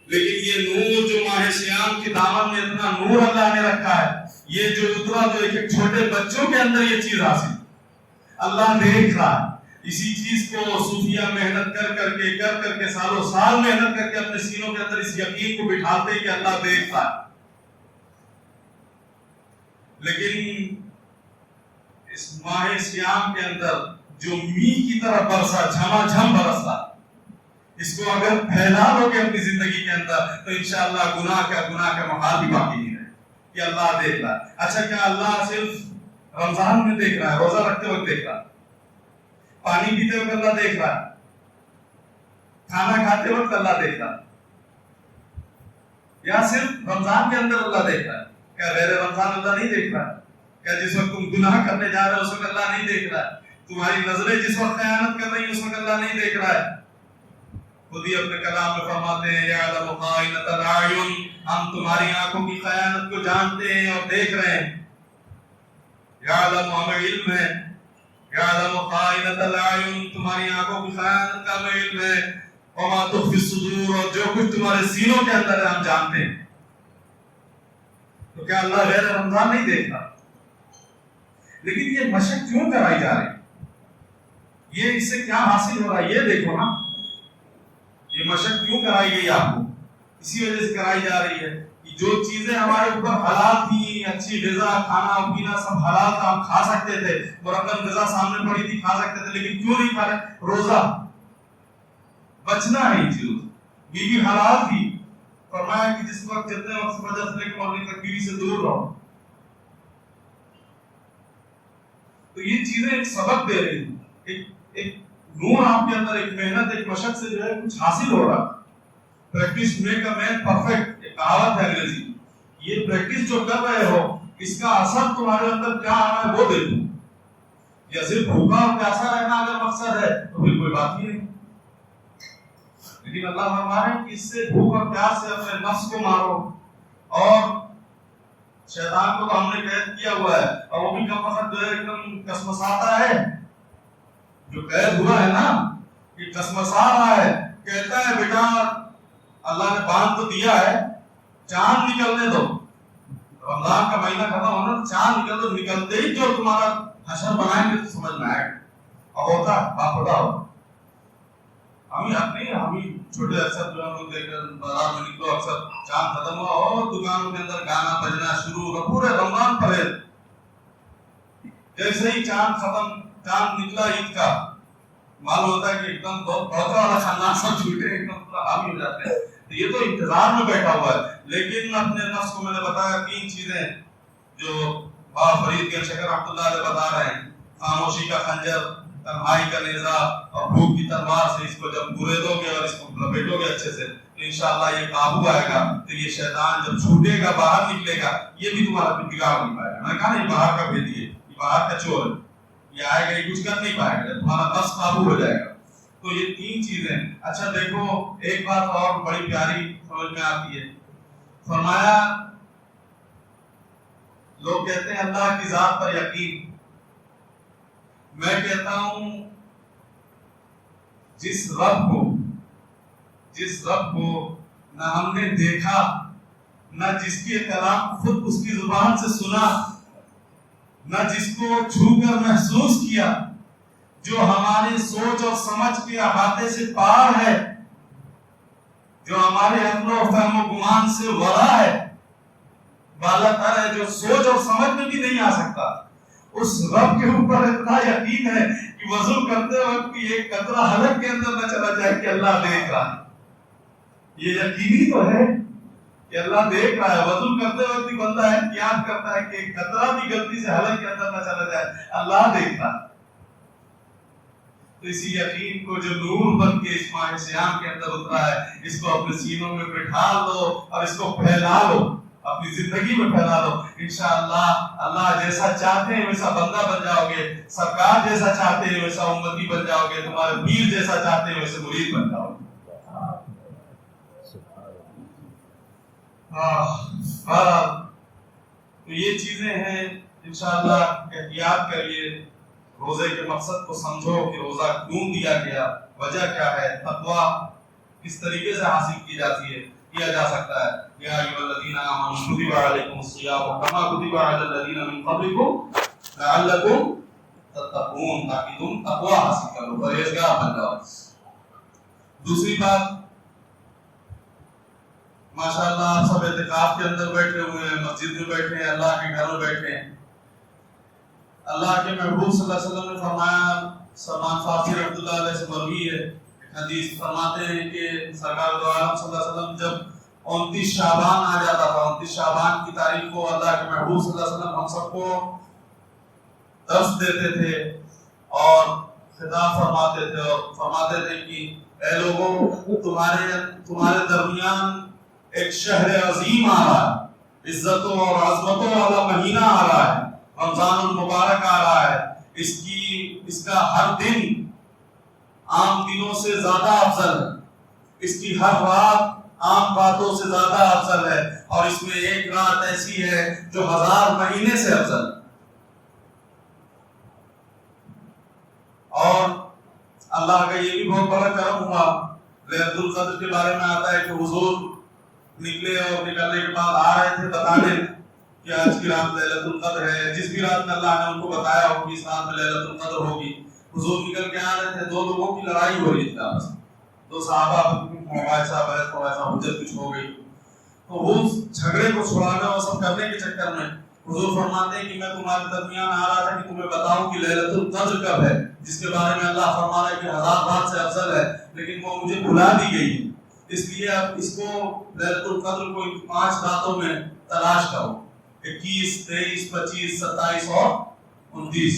لیکن یہ نور جو ماہ سیام کی دامن میں اتنا نور اللہ نے رکھا ہے، یہ جو اترا جو ایک چھوٹے بچوں کے اندر یہ چیز حاصل، اللہ دیکھ رہا ہے۔ اسی چیز کو صوفیہ محنت کر کے سالوں سال محنت کر کے اپنے سینوں کے اندر اس یقین کو بٹھاتے کہ اللہ دیکھ رہا ہے۔ لیکن اس ماہ سیام کے اندر جو می کی طرح برسا، جھما جھم برسا، اس کو اگر پھیلا لو گے اپنی زندگی کے اندر تو انشاءاللہ گناہ کا محال بھی باقی نہیں رہے کہ اللہ دیکھ رہا ہے۔ اچھا کیا اللہ صرف رمضان میں دیکھ رہا ہے؟ روزہ رکھتے وقت دیکھ رہا ہے، پانی پیتے وقت اللہ دیکھ رہا ہے، کھانا کھاتے وقت اللہ دیکھ رہا ہے، یا صرف رمضان کے اندر اللہ دیکھ رہا ہے؟ کیا غیر رمضان اللہ نہیں دیکھ رہا ہے؟ کیا جس وقت تم گناہ کرنے جا رہے ہو اس وقت اللہ نہیں دیکھ رہا ہے؟ تمہاری نظریں جس وقت خیانت کر رہی ہیں اس وقت اللہ نہیں دیکھ رہا ہے؟ خود ہی اپنے کلام میں فرماتے ہیں یعلم خائنۃ الاعین، ہم تمہاری آنکھوں کی خیانت کو جانتے ہیں اور دیکھ رہے ہیں۔ یعلم ہمیں علم ہے، یعلم خائنۃ الاعین، تمہاری آنکھوں کی خیانت کا ہمیں علم ہے، وما تخفی الصدور، اور جو کچھ تمہارے سینوں کے اندر ہے ہم جانتے ہیں۔ تو کیا اللہ غیر رمضان نہیں دیکھتا؟ لیکن یہ مشق کیوں کرائی جا رہی؟ یہ اس سے کیا حاصل ہو رہا ہے؟ یہ دیکھو نا، یہ مشق کیوں کرائی گئی آپ کو؟ اسی وجہ سے کرائی جا رہی ہے کہ جو چیزیں ہمارے اوپر حلال تھی، اچھی غذا، کھانا پینا سب حلال تھا، ہم کھا سکتے تھے، مرکب غذا سامنے پڑی تھی کھا سکتے تھے، لیکن کیوں نہیں کھا رہے؟ روزہ بچنا ہے ان چیزوں سے۔ بیوی حلال تھی، فرمایا کہ جس وقت جتنے وقت سے فجر سے لے کے مغرب تک بیوی سے دور رہو۔ تو یہ چیزیں ایک سبق دے رہی ہیں، ایک نور آپ کے اندر، ایک محنت، ایک مشق سے جو ہے کچھ حاصل ہو رہا ہے۔ Practice make a man perfect, ایک کہاوت ہے انگریزی، یہ پریکٹس جو کر رہے ہو اس کا اثر تمہارے اندر کیا آنا ہے وہ دیکھو۔ یا صرف بھوکا اور پیاسا رہنا اگر مقصد ہے تو پھر کوئی بات ہی نہیں، لیکن اللہ فرما رہے ہیں کہ اس سے بھوک اور پیاس سے اپنے نفس کو مارو، اور شیطان کو تو ہم نے قید کیا ہوا ہے، اور وہ بھی کم وقت جو ہے ایک دم کسمساتا ہے، جو قید ہوا ہے نا یہ کسمسا رہا ہے، کہتا ہے بیٹا اللہ نے باندھ تو دیا ہے، چاند نکلنے دو، رمضان کا مہینہ ختم ہونا، چاند نکل دو، نکلتے ہی جو تمہارا حشر بنائیں گے تو سمجھ میں آئے گا۔ اور ہوتا آپ بتاؤ، ہم چھوٹے اکثر جو ہم لوگ دیکھ کر بازار میں نکلو، اکثر چاند ختم ہوا اور دکانوں کے اندر گانا بجنا شروع ہوا، پورے رمضان پڑے، جیسے ہی چاند ختم، چاند نکلا عید کا، معلوم ہوتا ہے کہ ایک دم بہت بڑا والا خاندان سب چھوٹے ایک دم پورا حاوی ہو جاتے ہیں۔ تو یہ تو انتظار میں بیٹھا ہوا ہے، لیکن اپنے نفس کو میں نے بتایا 3 چیزیں جو بابا فرید کے شکر رحمۃ اللہ علیہ بتا رہے ہیں، خاموشی کا خنجر، تنہائی کا نیزہ اور بھوک کی تلوار سے اس کو جب گریدو گے اور اس کو لپیٹو گے اچھے سے تو انشاءاللہ یہ قابو آئے گا۔ تو یہ شیطان جب چھوٹے گا، باہر نکلے گا، یہ بھی تمہارا بگاڑ نہیں پائے گا۔ میں نے کہا نہیں باہر کا بھیجیے، یہ باہر کا چور ہے، یہ آئے گا، یہ کچھ کر نہیں پائے گا، تمہارا نفس قابو ہو جائے گا۔ تو یہ 3 چیزیں۔ اچھا دیکھو ایک بات اور بڑی پیاری سمجھ میں آتی ہے، فرمایا لوگ کہتے ہیں اللہ کی ذات پر یقین، میں کہتا ہوں جس رب کو نہ ہم نے دیکھا نہ جس کے کلام خود اس کی زبان سے سنا، نہ جس کو چھو کر محسوس کیا، جو ہماری سوچ اور سمجھ کے احاطے سے پار ہے، جو ہمارے عقل و فہم و گمان سے ورا ہے، بالا تر ہے، جو سوچ اور سمجھ میں بھی نہیں آ سکتا، اس رب کے اوپر اتنا یقین ہے کہ وضو کرتے وقت بھی ایک قطرہ حلق کے اندر نہ چلا جائے کہ اللہ دیکھ رہا ہے۔ یہ یقینی تو ہے کہ اللہ دیکھ رہا ہے۔ وضو کرتے وقت بھی بندہ احتیاط کرتا ہے کہ ایک قطرہ بھی غلطی سے حلق کے اندر نہ چلا جائے، اللہ دیکھ رہا ہے۔ تو اسی یقین کو جو نور بن کے اس ماہ صیام کے اندر اترا ہے، اس کو اپنے سینوں میں بٹھا لو اور اس کو پھیلا لو، اپنی زندگی میں پھیلا لو۔ انشاءاللہ اللہ جیسا چاہتے ہیں ویسا بندہ بن جاؤ گے، سرکار جیسا چاہتے ہیں ویسا امتی بن جاؤ گے، تمہارے پیر جیسا چاہتے ہیں ویسے مرید بن جاؤ گے۔ تو یہ چیزیں ہیں، انشاءاللہ احتیاط کریے، روزے کے مقصد کو سمجھو کہ روزہ کیوں دیا گیا، وجہ کیا ہے، تقویٰ کس طریقے سے حاصل کی جاتی ہے، کیا جا سکتا ہے۔ یا ایھا الذین آمنوا کتب علیکم الصیام کما کتب علی الذین من قبلکم لعلکم تتقون، تاکہ تم تقویٰ حاصل کرو، پرہیزگار بن جاؤ۔ دوسری بات، ماشاءاللہ آپ سب اعتکاف کے اندر بیٹھے ہوئے ہیں، مسجد میں بیٹھے ہیں، اللہ کے گھر میں بیٹھے ہیں۔ اللہ کے محبوب صلی اللہ علیہ وسلم نے فرمایا، سلمان فارسی رحمۃ اللہ علیہ سے مروی ہے، حدیث فرماتے ہیں کہ سرکار دو عالم صلی اللہ علیہ وسلم جب 29 شعبان آ جاتا تھا، 29 شعبان کی تاریخ کو اللہ کے محبوب صلی اللہ علیہ وسلم ہم سب کو درس دیتے تھے اور خطاب فرماتے تھے، اور فرماتے تھے کہ اے لوگوں، تمہارے درمیان ایک شہر عظیم آ رہا ہے، عزتوں اور عظمتوں والا مہینہ آ رہا ہے، رمضان المبارک آ رہا ہے۔ اس کا ہر دن عام دنوں سے زیادہ افضل ہے، اس کی ہر رات عام راتوں سے زیادہ افضل ہے، اور اس میں ایک رات ایسی ہے جو 1000 مہینے سے افضل ہے۔ اور اللہ کا یہ بھی بہت بڑا کرم ہوا، لیلۃ القدر کے بارے میں آتا ہے کہ حضور نکلے اور نکلنے کے بعد آ رہے تھے بتانے کہ آج کی رات لیلۃ القدر ہے، جس بھی رات میں اللہ نے ان کو بتایا ہو کہ اس رات میں لیلۃ القدر ہوگی۔ حضور نکل کے آ رہے تھے، دو لوگوں کی لڑائی ہو رہی تھی آپس میں، دو صحابہ ایسا حجت کچھ ہو گئی، تو وہ جھگڑے کو چھڑانے اور سب کرنے کے چکر میں حضور فرماتے ہیں کہ میں تمہارے درمیان آ رہا تھا کہ تمہیں بتاؤں کہ لیلۃ القدر کب ہے، جس کے بارے میں اللہ فرما رہا ہے کہ 1000 رات سے افضل ہے، لیکن وہ مجھے بھلا دی گئی ہے، اس لیے اب اس کو لیلۃ القدر کو 5 راتوں میں تلاش کرو، 21، 23، 25، 27 اور 29،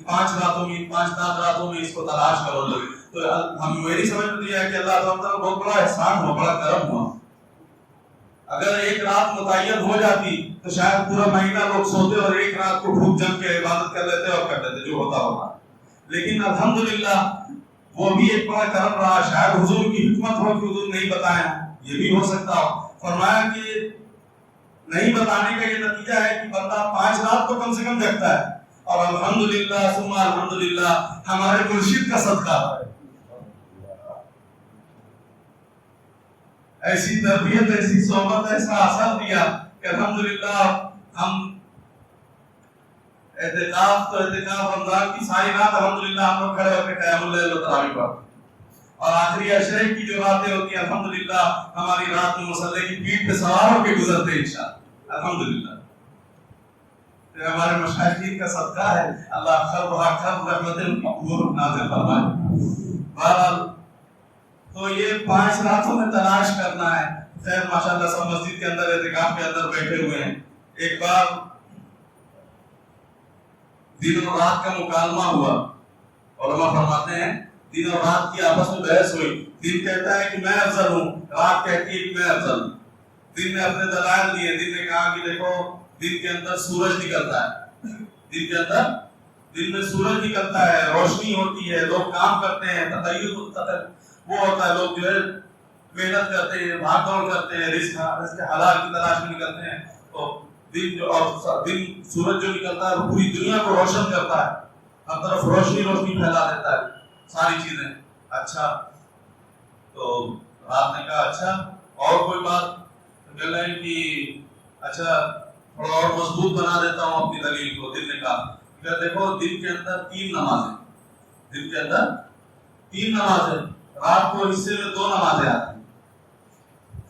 5 راتوں میں، 5 راتوں میں اس کو تلاش کرو۔ تو ہم میری سمجھ میں دیا ہے کہ اللہ تعالیٰ کا بہت بڑا احسان ہوا، بڑا کرم ہوا۔ اگر ایک رات متعین ہو جاتی تو شاید پورا مہینہ لوگ سوتے اور ایک رات کو بھوک جم کے عبادت کر لیتے اور کر لیتے جو ہوتا ہوگا، لیکن الحمدللہ وہ بھی ایک بڑا کرم رہا۔ شاید حضور کی حکمت ہو کہ حضور نہیں بتایا، یہ بھی ہو سکتا ہو۔ فرمایا کہ نہیں بتانے کا یہ نتیجہ ہے کہ بندہ 5 رات تو کم سے کم جگتا ہے، اور الحمدللہ ثم الحمدللہ ہمارے مرشد کا صدقہ ہے، ایسی تربیت، ایسی صحبت، ایسا اثر دیا کہ الحمدللہ ہم اعتکاف رمضان کی ساری رات الحمدللہ ہم لوگ کھڑے ہو کے قیام اللیل و تراویح پڑھتے، اور آخری عشرے کی جو راتیں ہوتی ہیں الحمدللہ ہماری رات میں مصلی کی پیٹھ پہ سوار ہو کے گزرتے ہیں انشاءاللہ، الحمدللہ۔ تو ہمارے مشائخین کا صدقہ ہے، اللہ خیر رحمت نازل فرمائے۔ بہرحال تو یہ 5 راتوں میں تلاش کرنا ہے۔ خیر ماشاءاللہ سب مسجد کے اندر اعتکاف کے اندر بیٹھے ہوئے ہیں۔ ایک بار دن اور رات کا مکالمہ ہوا، علماء فرماتے ہیں دن اور رات کی آپس میں بحث ہوئی، دن کہتا ہے کہ میں افضل ہوں، رات کہتی ہے کہ میں افضل ہوں۔ دن نے اپنے دلائل دیے، دن نے کہا کہ دیکھو دن کے اندر سورج نکلتا ہے، دن کے اندر دن میں سورج نکلتا ہے، روشنی ہوتی ہے، لوگ کام کرتے ہیں، وہ ہوتا ہے، لوگ جو ہے محنت کرتے ہیں، بھاگ دوڑ کرتے ہیں، رزق حلال کی تلاش میں نکلتے ہیں، تو دن سورج جو نکلتا ہے وہ پوری دنیا کو روشن کرتا ہے، ہر طرف روشنی پھیلا دیتا ہے ساری چیزیں۔ اچھا، تو رات نے کہا اچھا اور کوئی بات؟ کہہ رہے ہیں کہ اچھا تھوڑا اور مضبوط بنا دیتا ہوں اپنی دلیل کو. دل نے کہا کہ دیکھو دن کے اندر 3 نمازیں، دن کے اندر 3 نمازیں، رات کو حصے میں 2 نمازیں آتی ہیں،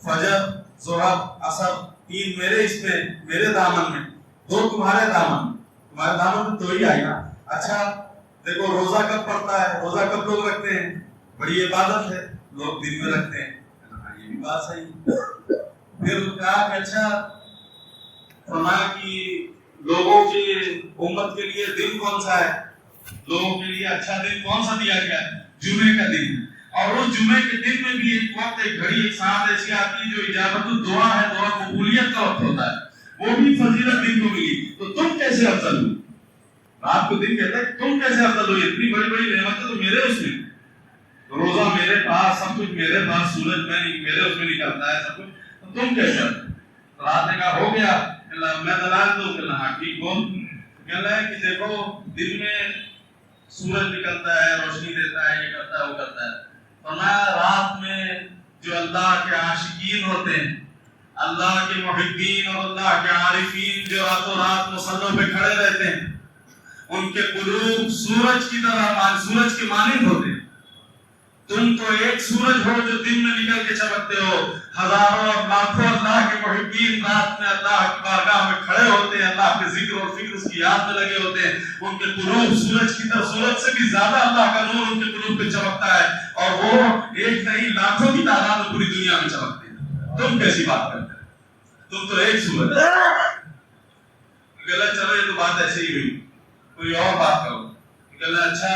فجر ظہر عصر 3 میرے اس میں میرے دامن میں، 2 تمہارے دامن میں. تمہارے دامن میں 2 ہی آئی نا. اچھا دیکھو روزہ کب پڑتا ہے، روزہ کب لوگ رکھتے ہیں؟ بڑی عبادت ہے، لوگ دن میں رکھتے ہیں. یہ بھی بات صحیح. پھر کہا کہ اچھا فرمایا کہ لوگوں کی امت کے لیے دن کون سا ہے، لوگوں کے لیے اچھا دن کون سا دیا گیا ہے؟ جمعے کا دن. اور اس جمعے کے دن میں بھی ایک وقت، ایک گھڑی، ایک ساتھ ایسی آتی ہے جو اجابت الدعا ہے، دعا قبولیت کا وقت ہوتا ہے، وہ بھی فضیلت دن کو ملی. تو تم کیسے افضل ہوئی؟ رات کو دن کہتا ہے تم کیسے افضل ہوئی؟ اتنی بڑی بڑی نعمتیں تو میرے اس میں، روزہ میرے پاس، سب کچھ میرے پاس، سورج میں میرے اس میں نکلتا ہے سب کچھ، تو تم کیسے افضل؟ رات نے کہا ہو گیا میں دلال دوں. کہ ہاں ٹھیک بول. کہہ رہا ہے کہ دیکھو دن میں سورج نکلتا ہے، روشنی دیتا ہے، یہ کرتا ہے وہ کرتا ہے. فرمایا رات میں جو اللہ کے عاشقین ہوتے ہیں، اللہ کے محبین اور اللہ کے عارفین جو راتوں رات مصلوں پہ کھڑے رہتے ہیں، ان کے قلوب سورج کی طرح، سورج کے مانند ہوتے ہیں. تم تو ایک سورج ہو جو دن میں نکل کے چمکتے ہو. ہزاروں اور لاکھوں اللہ کے محبین رات میں اللہ کی بارگاہ میں کھڑے ہوتے ہیں، اللہ کے ذکر اور فکر اس کی یاد میں لگے ہوتے ہیں. ان کے قلوب سورج کی طرح، سورج سے بھی زیادہ اللہ کا نور ان کے قلوب پہ چمکتا ہے، اور وہ ایک نہیں لاکھوں کی تعداد میں پوری دنیا میں چمکتے ہیں. تم کیسی بات کرتے ہیں؟ تم تو ایک سورج. غلط. چلو یہ تو بات ایسے ہی ہوئی، کوئی اور بات کرو. کہ اچھا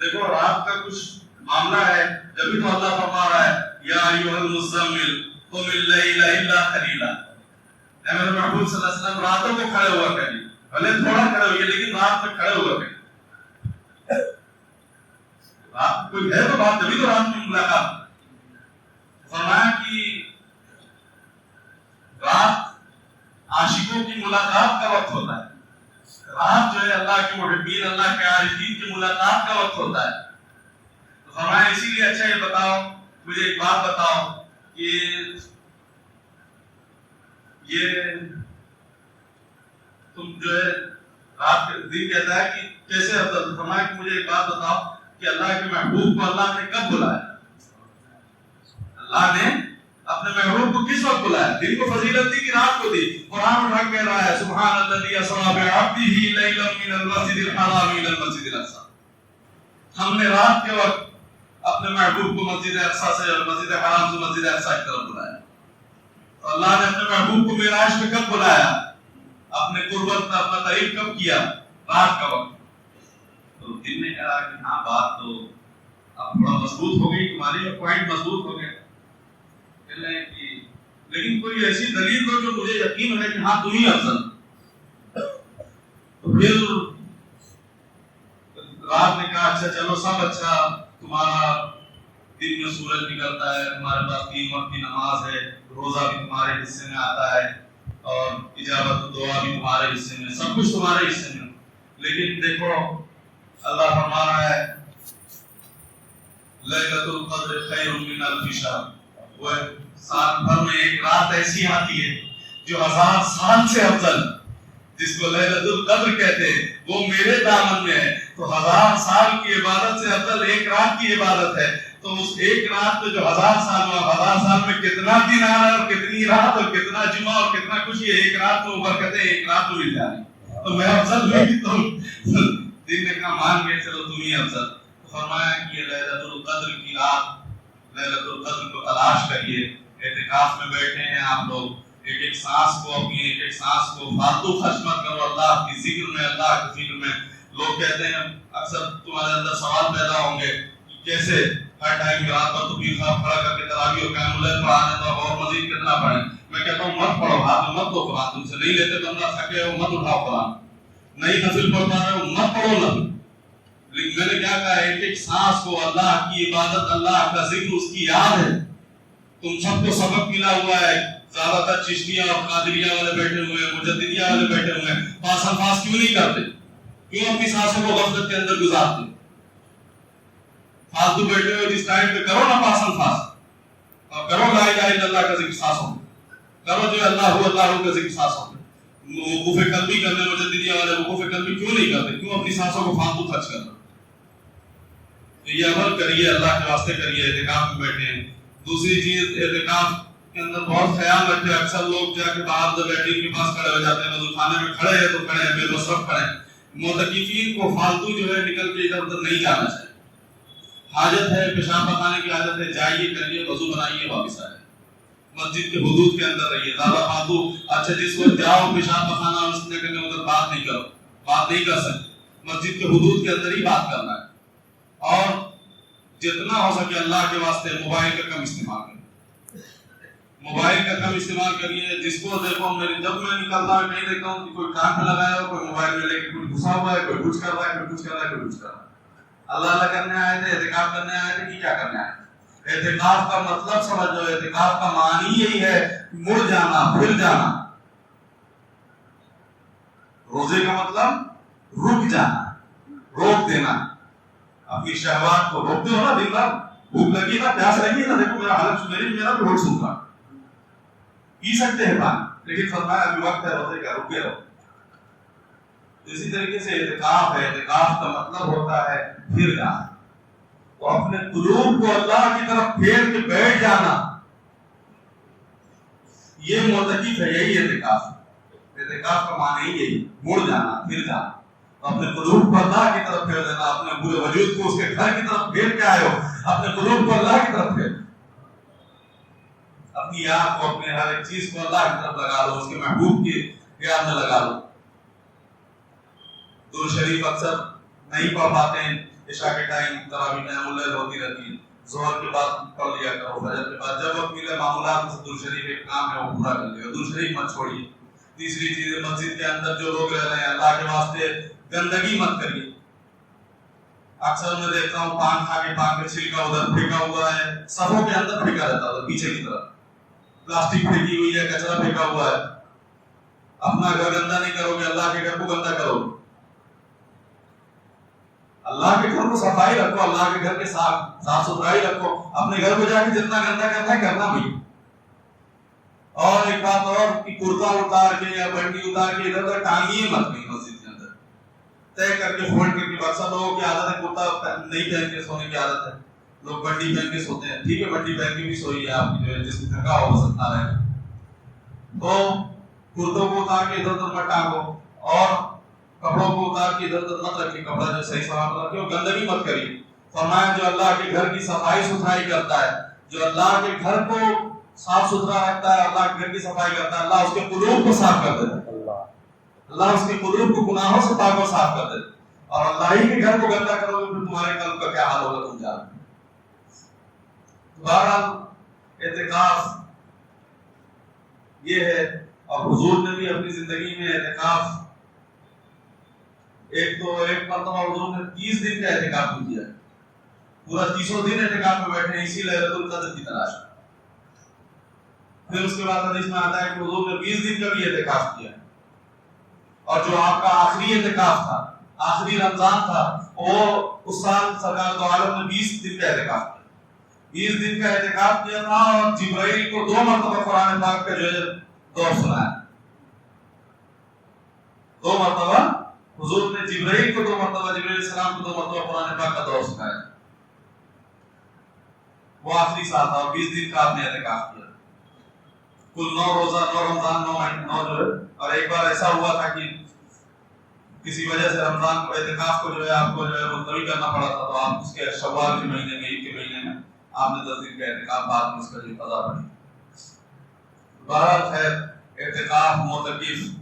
دیکھو رات کا کچھ معاملہ ہے، جبھی تو اللہ فرما رہا ہے یا ایھا المزمل قم اللیل الا قلیلا. اے میرے محبوب صلی اللہ علیہ وسلم راتوں کو کھڑے ہوا کریے، بھلے تھوڑا کھڑے ہوئیے لیکن رات میں کھڑے ہوا کریے. رات کوئی ہے تو بات، جبھی تو رات میں ملاقات. فرمایا کہ رات عاشقوں کی ملاقات کا وقت ہوتا ہے. رات جو ہے اللہ کے محبین، اللہ کے عارفین کی ملاقات کا وقت ہوتا ہے. فرمایا اسی لیے اچھا یہ بتاؤ، مجھے ایک بات بتاؤ کہ یہ تم جو ہے رات کے دن کہتا ہے کہ کیسے افضل. فرمایا کہ مجھے ایک بات بتاؤ کہ اللہ کے محبوب کو اللہ نے کب بلایا؟ اللہ نے اپنے محبوب کو کس وقت بلایا؟ دن کو فضیلت دی کہ رات کو دی؟ قرآن اٹھا کہہ رہا ہے سبحان الذی اسری بعبدہ لیلا من المسجد الحرام الى المسجد الاقصی. ہم نے رات کے وقت اپنے محبوب کو مسجد اقصی سے اور مسجد حرام سے مسجد اقصی کی طرف بلایا. تو اللہ نے اپنے محبوب کو معراج میں کب بلایا؟ اپنے قربت میں اپنا قریب کب کیا؟ رات کا وقت. تو دن نے کہا کہ ہاں بات تو اب تھوڑا مضبوط ہو گئی، تمہاری پوائنٹ مضبوط ہو گئے. کہہ رہے ہیں کہ لیکن کوئی ایسی دلیل دو جو مجھے یقین ہے کہ ہاں تم ہی افضل. تو پھر رات نے کہا اچھا چلو سب اچھا، تمہارا دن میں سورج نکلتا ہے، تمہارے پاس 3 وقت کی نماز ہے، روزہ بھی تمہارے حصے میں آتا ہے، اور اجابت دعا بھی تمہارے حصے میں، سب کچھ تمہارے حصے میں. لیکن دیکھو اللہ فرما رہا ہے لیلۃ القدر خیر من الف شہر. وہ سال بھر میں ایک رات ایسی آتی ہے جو 1000 سال سے افضل، جس کو لیلۃ القدر کہتے ہیں، وہ میرے دامن میں ہے. تو 1000 سال کی عبادت سے افضل ایک رات کی عبادت ہے. تو اس ایک رات میں جو 1000 سال میں، 1000 سال میں کتنا دن آ رہا ہے اور کتنی رات اور کتنا جمعہ اور کتنا کچھ، یہ ایک رات میں برکتیں ایک رات میں مل جا رہی. تو میں افضل ہوئی تو دن نے کہا مان گئے چلو تم ہی افضل. تو فرمایا کہ یہ لیلۃ القدر کی رات، لیلۃ القدر کو تلاش کریے. اعتکاف میں بیٹھے ہیں آپ لوگ، ایک ایک سانس کو، اپنی ایک ایک سانس کو فالتو خرچ مت کرو اللہ کی ذکر میں، اللہ کے فکر میں. لوگ کہتے ہیں اکثر تمہارے اندر سوال پیدا ہوں گے کہ کیسے ہر ٹائم رات پر تو پیر صاحب کھڑا کر کے تراویح اور قیام اللیل پڑھانے تو اور مزید کتنا پڑھیں. میں کہتا ہوں مت پڑھو، ہاتھ میں مت دو قرآن، تم سے نہیں لیتے تو اللہ تھکے ہو مت اٹھاؤ قرآن. نہیں نفل پڑھتا رہے ہو مت پڑھو نفل. لیکن میں نے کیا کہا ایک ایک سانس کو اللہ کی عبادت، اللہ کا ذکر، اس کی یاد ہے. تم سب کو سبق ملا ہوا ہے، زیادہ تر چشتیہ اور قادریہ والے بیٹھے ہوئے ہیں، مجددیہ والے بیٹھے ہوئے ہیں، پاس الفاظ کیوں نہیں کرتے؟ کیوں اپنی سانسوں کو غفلت کے اندر گزارتے؟ فالتو بیٹھے ہوئے جس ٹائم پہ کرو نا پاس الفاظ اور کرو لا الہ الا اللہ کا ذکر سانسوں میں. کرو جو اللہ کا ذکر سانسوں میں. وقوف قلبی کرنے مجددیہ والے وقوف قلبی کیوں نہیں کرتے؟ کیوں اپنی سانسوں کو فالتو خرچ کرنا؟ تو یہ عمل کریے، اللہ کے واسطے کریے، اعتکاف میں بیٹھے ہیں. دوسری چیز، اعتکاف کے اندر بہت خیال رکھے. اکثر لوگ جا کے باہر بیٹھنے کے پاس کھڑے ہو جاتے ہیں، وضو خانے میں کھڑے ہیں تو کھڑے ہیں، بے مصرف کھڑے ہیں. معتکفین کو فالتو جو ہے نکل کے ادھر ادھر نہیں جانا چاہیے. حاجت ہے، پیشاب پخانے کی حاجت ہے، جائیے کریے، وضو بنائیے، واپس آئیے. مسجد کے حدود کے اندر رہیے. زیادہ فالتو اچھا جس وقت جاؤ پیشاب پخانا اس نے کرنے ادھر بات نہیں کرو، بات نہیں کر سکتے. مسجد کے حدود کے اندر ہی بات کرنا ہے. اور جتنا ہو سکے اللہ کے واسطے موبائل کا کم استعمال کریں. موبائل کا کم استعمال کریے. جس کو دیکھو، جب میں نکلتا ہوں کہیں دیکھتا ہوں کہ کوئی کان پہ لگایا ہو، کوئی موبائل میں لے کے کوئی گھسا ہوا ہے، کوئی کچھ کر رہا ہے، کوئی کچھ کر رہا ہے، کوئی کچھ کر رہا ہے. اللہ کرنے آئے تھے، اعتکاف کرنے آئے تھے کہ کیا کرنے آئے تھے؟ اعتکاف کا مطلب سمجھو. اعتکاف کا معنی یہی ہے مڑ جانا، پھر جانا. روزے کا مطلب رک جانا، روک دینا. اپنی شہوات کو روکتے ہو نا. دن رات بھوک لگی نا، پیاس لگی نا، دیکھو میرا حالت میرا بھی ہوٹ سن رہا، پی سکتے ہیں پانی، لیکن فرمایا ابھی وقت ہے روزے کا، رکے رہو. اسی طریقے سے اعتکاف ہے. اعتکاف کا مطلب ہوتا ہے پھر جانا. تو اپنے قلوب کو اللہ کی طرف پھیر کے بیٹھ جانا، یہ معتکف ہے. یہی اعتکاف. اعتکاف کا معنی یہی، مڑ جانا، پھر جانا. اپنے قلوب کو اللہ کی طرف پھیر دینا. اپنے پورے وجود کو اس کے گھر کی طرف پھیر کے آئے ہو، اپنے قلوب کو اللہ کی طرف پھیر. اپنی آنکھ کو، اپنے ہر ایک چیز کو اللہ کی طرف لگا لو، اس کے محبوب کی یاد میں لگا لو. درود شریف اکثر نہیں پڑھ پاتے ہیں. عشاء کے ٹائم تراویح قیام اللیل ہوتی رہتی ہے، ظہر کے بعد پڑھ لیا کرو، فجر کے بعد جب وقت ملے. معمولات میں سے درود شریف ایک کام ہے، وہ پورا کر لیا. درود شریف مت چھوڑیے. تیسری چیز ہے، مسجد کے اندر جو لوگ رہ رہے ہیں، اللہ کے واسطے گندگی مت کریے. اکثر میں دیکھتا ہوں پان کھا کے پان کا چھلکا ادھر پھینکا ہوا ہے، صفوں کے اندر پھینکا رہتا ہے، پیچھے کی طرف پلاسٹک پھینکی ہوئی ہے، کچرا پھینکا ہوا ہے. اپنا گھر گندا نہیں کرو گے، اللہ کے گھر کو گندا کرو گے. اللہ کے گھر کو صفائی رکھو، اللہ کے گھر کے صاف ستھرائی رکھو. اپنے گھر کو جا کے جتنا گندا کرنا ہے کرنا بھی. اور ایک بات اور کہ کرتا اتار کے یا بنڈی اتار کے ادھر ادھر ٹانگیے مت نہیں. مسجد کے اندر طے کر کے فولڈ کر کے. اکثر لوگوں کی عادت ہے کرتا نہیں پہن کے سونے کی عادت ہے، لوگ بنڈی پہن کے سوتے ہیں. ٹھیک ہے، بنڈی پہن کے بھی سوئیے، آپ کی جو ہے جس کی تھکا ہو وہ سکتا رہے. تو کرتوں کو اتار کے ادھر ادھر مت ٹانگو، اور کپڑوں کو اتار کے ادھر ادھر مت رکھیے. کپڑا جو صحیح سلامت رکھیے اور گندگی مت کریے. فرمایا جو اللہ کے گھر کی صفائی ستھرائی کرتا ہے، جو اللہ کے گھر کو صاف ستھرا رکھتا ہے، اللہ کے گھر کی صفائی کرتا ہے، اللہ اس کے قلوب کو صاف کر دیتا ہے. اللہ اس کے قلوب کو گناہوں سے پاک و صاف کر دیتا ہے. اور اللہ ہی کے گھر کو گندا کرو گے پھر تمہارے قلب کا کیا حال ہوگا تم جانتے ہیں. بہرحال اعتکاف یہ ہے. اور حضور نے بھی اپنی زندگی میں اعتکاف ایک مرتبہ حضور نے 30 دن کا اعتکاف کیا ہے. پورا 30 دن اعتکاف میں بیٹھے ہیں اسی لیلۃ القدر کی تلاش میں. پھر اس کے بعد حدیث میں آتا ہے کہ حضور نے 20 دن کا بھی اعتکاف کیا. اور جو آپ کا آخری اعتکاف تھا، آخری رمضان تھا، وہ اس سال سرکار دو عالم نے 20 دن کا اعتکاف کیا. 20 دن کا اعتکاف کیا تھا اور جبرائیل کو 2 مرتبہ قرآن پاک کا جو ہے دور سنایا. 2 مرتبہ حضور نے جبرائیل کو 2 مرتبہ، جبرائیل السلام کو 2 مرتبہ قرآن پاک کا دور سنایا. وہ آخری سال تھا اور 20 دن کا آپ نے اعتکاف کیا. کل 9 روزہ، 9 رمضان، 9 جو ہے. اور ایک بار ایسا ہوا تھا کہ کسی وجہ سے رمضان کو اعتکاف کو جو ہے آپ کو جو ہے ملتوی کرنا پڑا تھا، تو آپ اس کے شوال کے مہینے میں، عید کے مہینے میں آپ نے 10 دن کا اعتکاف بعد میں اس کا جو قضا پڑی. بہرحال خیر، اعتکاف معتکف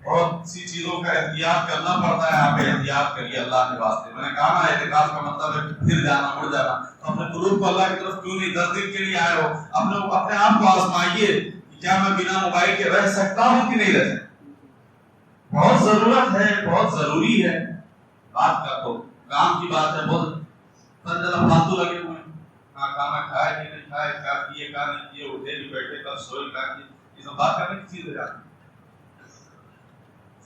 بہت سی چیزوں کا احتیاط کرنا پڑتا ہے. آپ احتیاط کریے اللہ کے واسطے. میں نے کہا نا اعتکاف کا مطلب ہے پھر جانا، مڑ جانا. تو اپنے قلوب کو اللہ کی طرف کیوں نہیں 10 دن کے لیے آئے ہو، اپنے آپ کو آزمائیے کہ کیا میں بنا موبائل کے رہ سکتا ہوں کہ نہیں رہ سکتا. بہت ضرورت ہے، بہت ضروری ہے. بات کا تو کام کی بات ہے، بہت فالتو لگے ہوئے ہیں. کھانا کھائے کہ نہیں کھائے، کیا کیے کیا نہیں کیے، اٹھے نہیں بیٹھے، کب سوئے کیا کیے، یہ سب بات کرنے کی چیز ہے.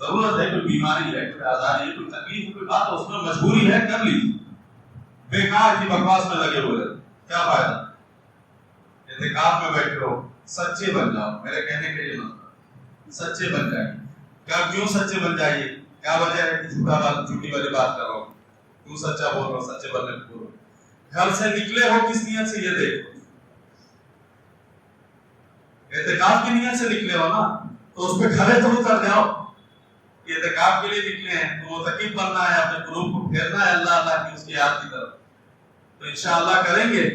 ضرورت ہے، کوئی بیماری ہے، کوئی آزاری ہے، کوئی تکلیف ہے، کوئی بات ہے، اس میں مجبوری ہے، کر لیجیے. بیکار کی بکواس میں لگے ہوئے کیا فائدہ. اعتکاف میں بیٹھے ہو، سچے بن جاؤ. میرے کہنے کا یہ مطلب سچے بن جائیے. کیوں سچے بن جائیے؟ کیا وجہ ہے کہ جھوٹی والی بات کر رہا ہوں؟ کیوں سچا بول رہا ہوں؟ سچے بننے کو بول رہا ہوں. گھر سے نکلے ہو کس نیت سے یہ دیکھو. اعتکاف کی نیت سے نکلے ہو نا تو اس پہ کھڑے تو اتر جاؤ. اعتکاف کے لیے نکلے ہیں تو متقب بننا ہے، اپنے قلوب کو پھیرنا ہے اللہ اللہ کی اس کی یاد کی طرف. تو انشاءاللہ کریں گے.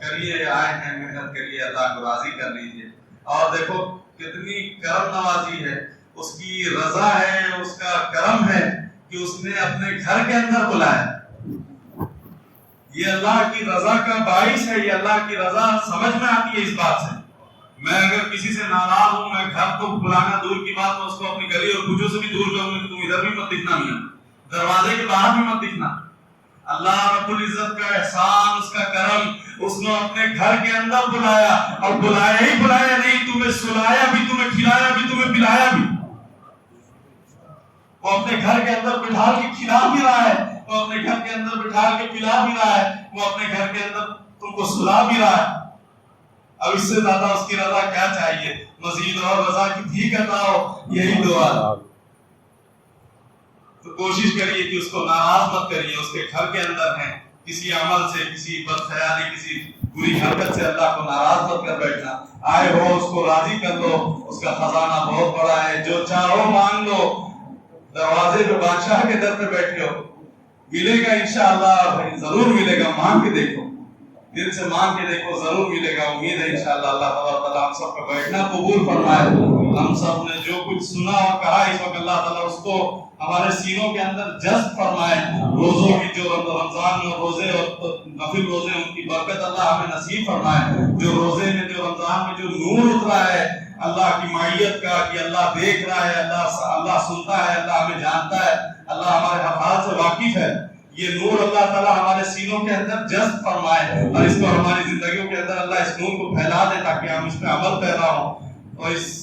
کریے، آئے ہیں محنت کریے، اللہ کو راضی کر لیجیے. اور دیکھو کتنی کرم نوازی ہے، اس کی رضا ہے، اس کا کرم ہے کہ اس نے اپنے گھر کے اندر بلایا. یہ اللہ کی رضا کا باعث ہے. یہ اللہ کی رضا سمجھ میں آتی ہے اس بات سے. میں اگر کسی سے ناراض ہوں، میں گھر کو بلانا دور کی بات، میں اس کو اپنی گلی اور کوچوں سے بھی دور کروں گا کہ تم ادھر بھی مت دکھنا، میاں دروازے کے باہر بھی مت دکھنا. اللہ رب العزت کا احسان، اس کا کرم، اس نے اپنے گھر کے اندر بلایا. اور بلایا ہی بلایا نہیں، تمہیں سلایا بھی، تمہیں کھلایا بھی، تمہیں پلایا بھی. وہ اپنے گھر کے اندر بٹھا کے کھلا بھی رہا ہے، وہ اپنے گھر کے اندر بٹھا کے پلا بھی رہا ہے، وہ اپنے گھر کے اندر تم کو سلا بھی رہا ہے. اب اس سے زیادہ اس کی رضا کیا چاہیے؟ مزید اور رضا کی بھیک عطا ہو، یہی دعا. تو کوشش کریے کہ اس کو ناراض مت کریے. اس کے گھر کے اندر ہیں، کسی عمل سے، کسی بد خیالی، کسی بری حرکت سے اللہ کو ناراض مت کر بیٹھنا. آئے ہو اس کو راضی کر لو، اس کا خزانہ بہت بڑا ہے، جو چاہو مانگ لو. دروازے پہ بادشاہ کے در پہ بیٹھے ہو، ملے گا انشاءاللہ، ضرور ملے گا. مانگ کے دیکھو، دل سے مانگ کے دیکھو، ضرور ملے گا. امید ہے انشاءاللہ اللہ تعالیٰ ہم سب کا بیٹھنا قبول فرمائے. ہم سب نے جو کچھ سنا اور کہا اس وقت اللہ تعالیٰ اس کو ہمارے سینوں کے اندر جذب فرمائے. روزوں کی جو رمضان میں روزے اور نفل روزے، ان کی برکت اللہ ہمیں نصیب فرمائے. جو روزے میں، جو رمضان میں جو نور اترا ہے اللہ کی معیت کا، کہ اللہ دیکھ رہا ہے، اللہ سنتا ہے، اللہ ہمیں جانتا ہے، اللہ ہمارے حال سے واقف ہے. یہ نور اللہ تعالیٰ ہمارے سینوں کے اندر جذب فرمائے اور اس کو ہماری زندگیوں کے اندر اللہ اس نور کو پھیلا دے تاکہ ہم اس پہ عمل پیدا ہوں. اور اس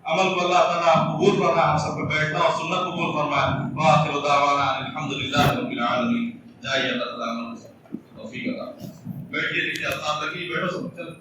عمل کو اللہ تعالیٰ قبول فرمائے، ہم سب کو بیٹھنا اور سننا قبول فرمائے. وآخر دعوانا الحمدللہ رب العالمین. جائیے اللہ تعالیٰ ہمیں توفیق عطا. بیٹھیے، دیکھیے السلام علیکم. بیٹھو سب چل.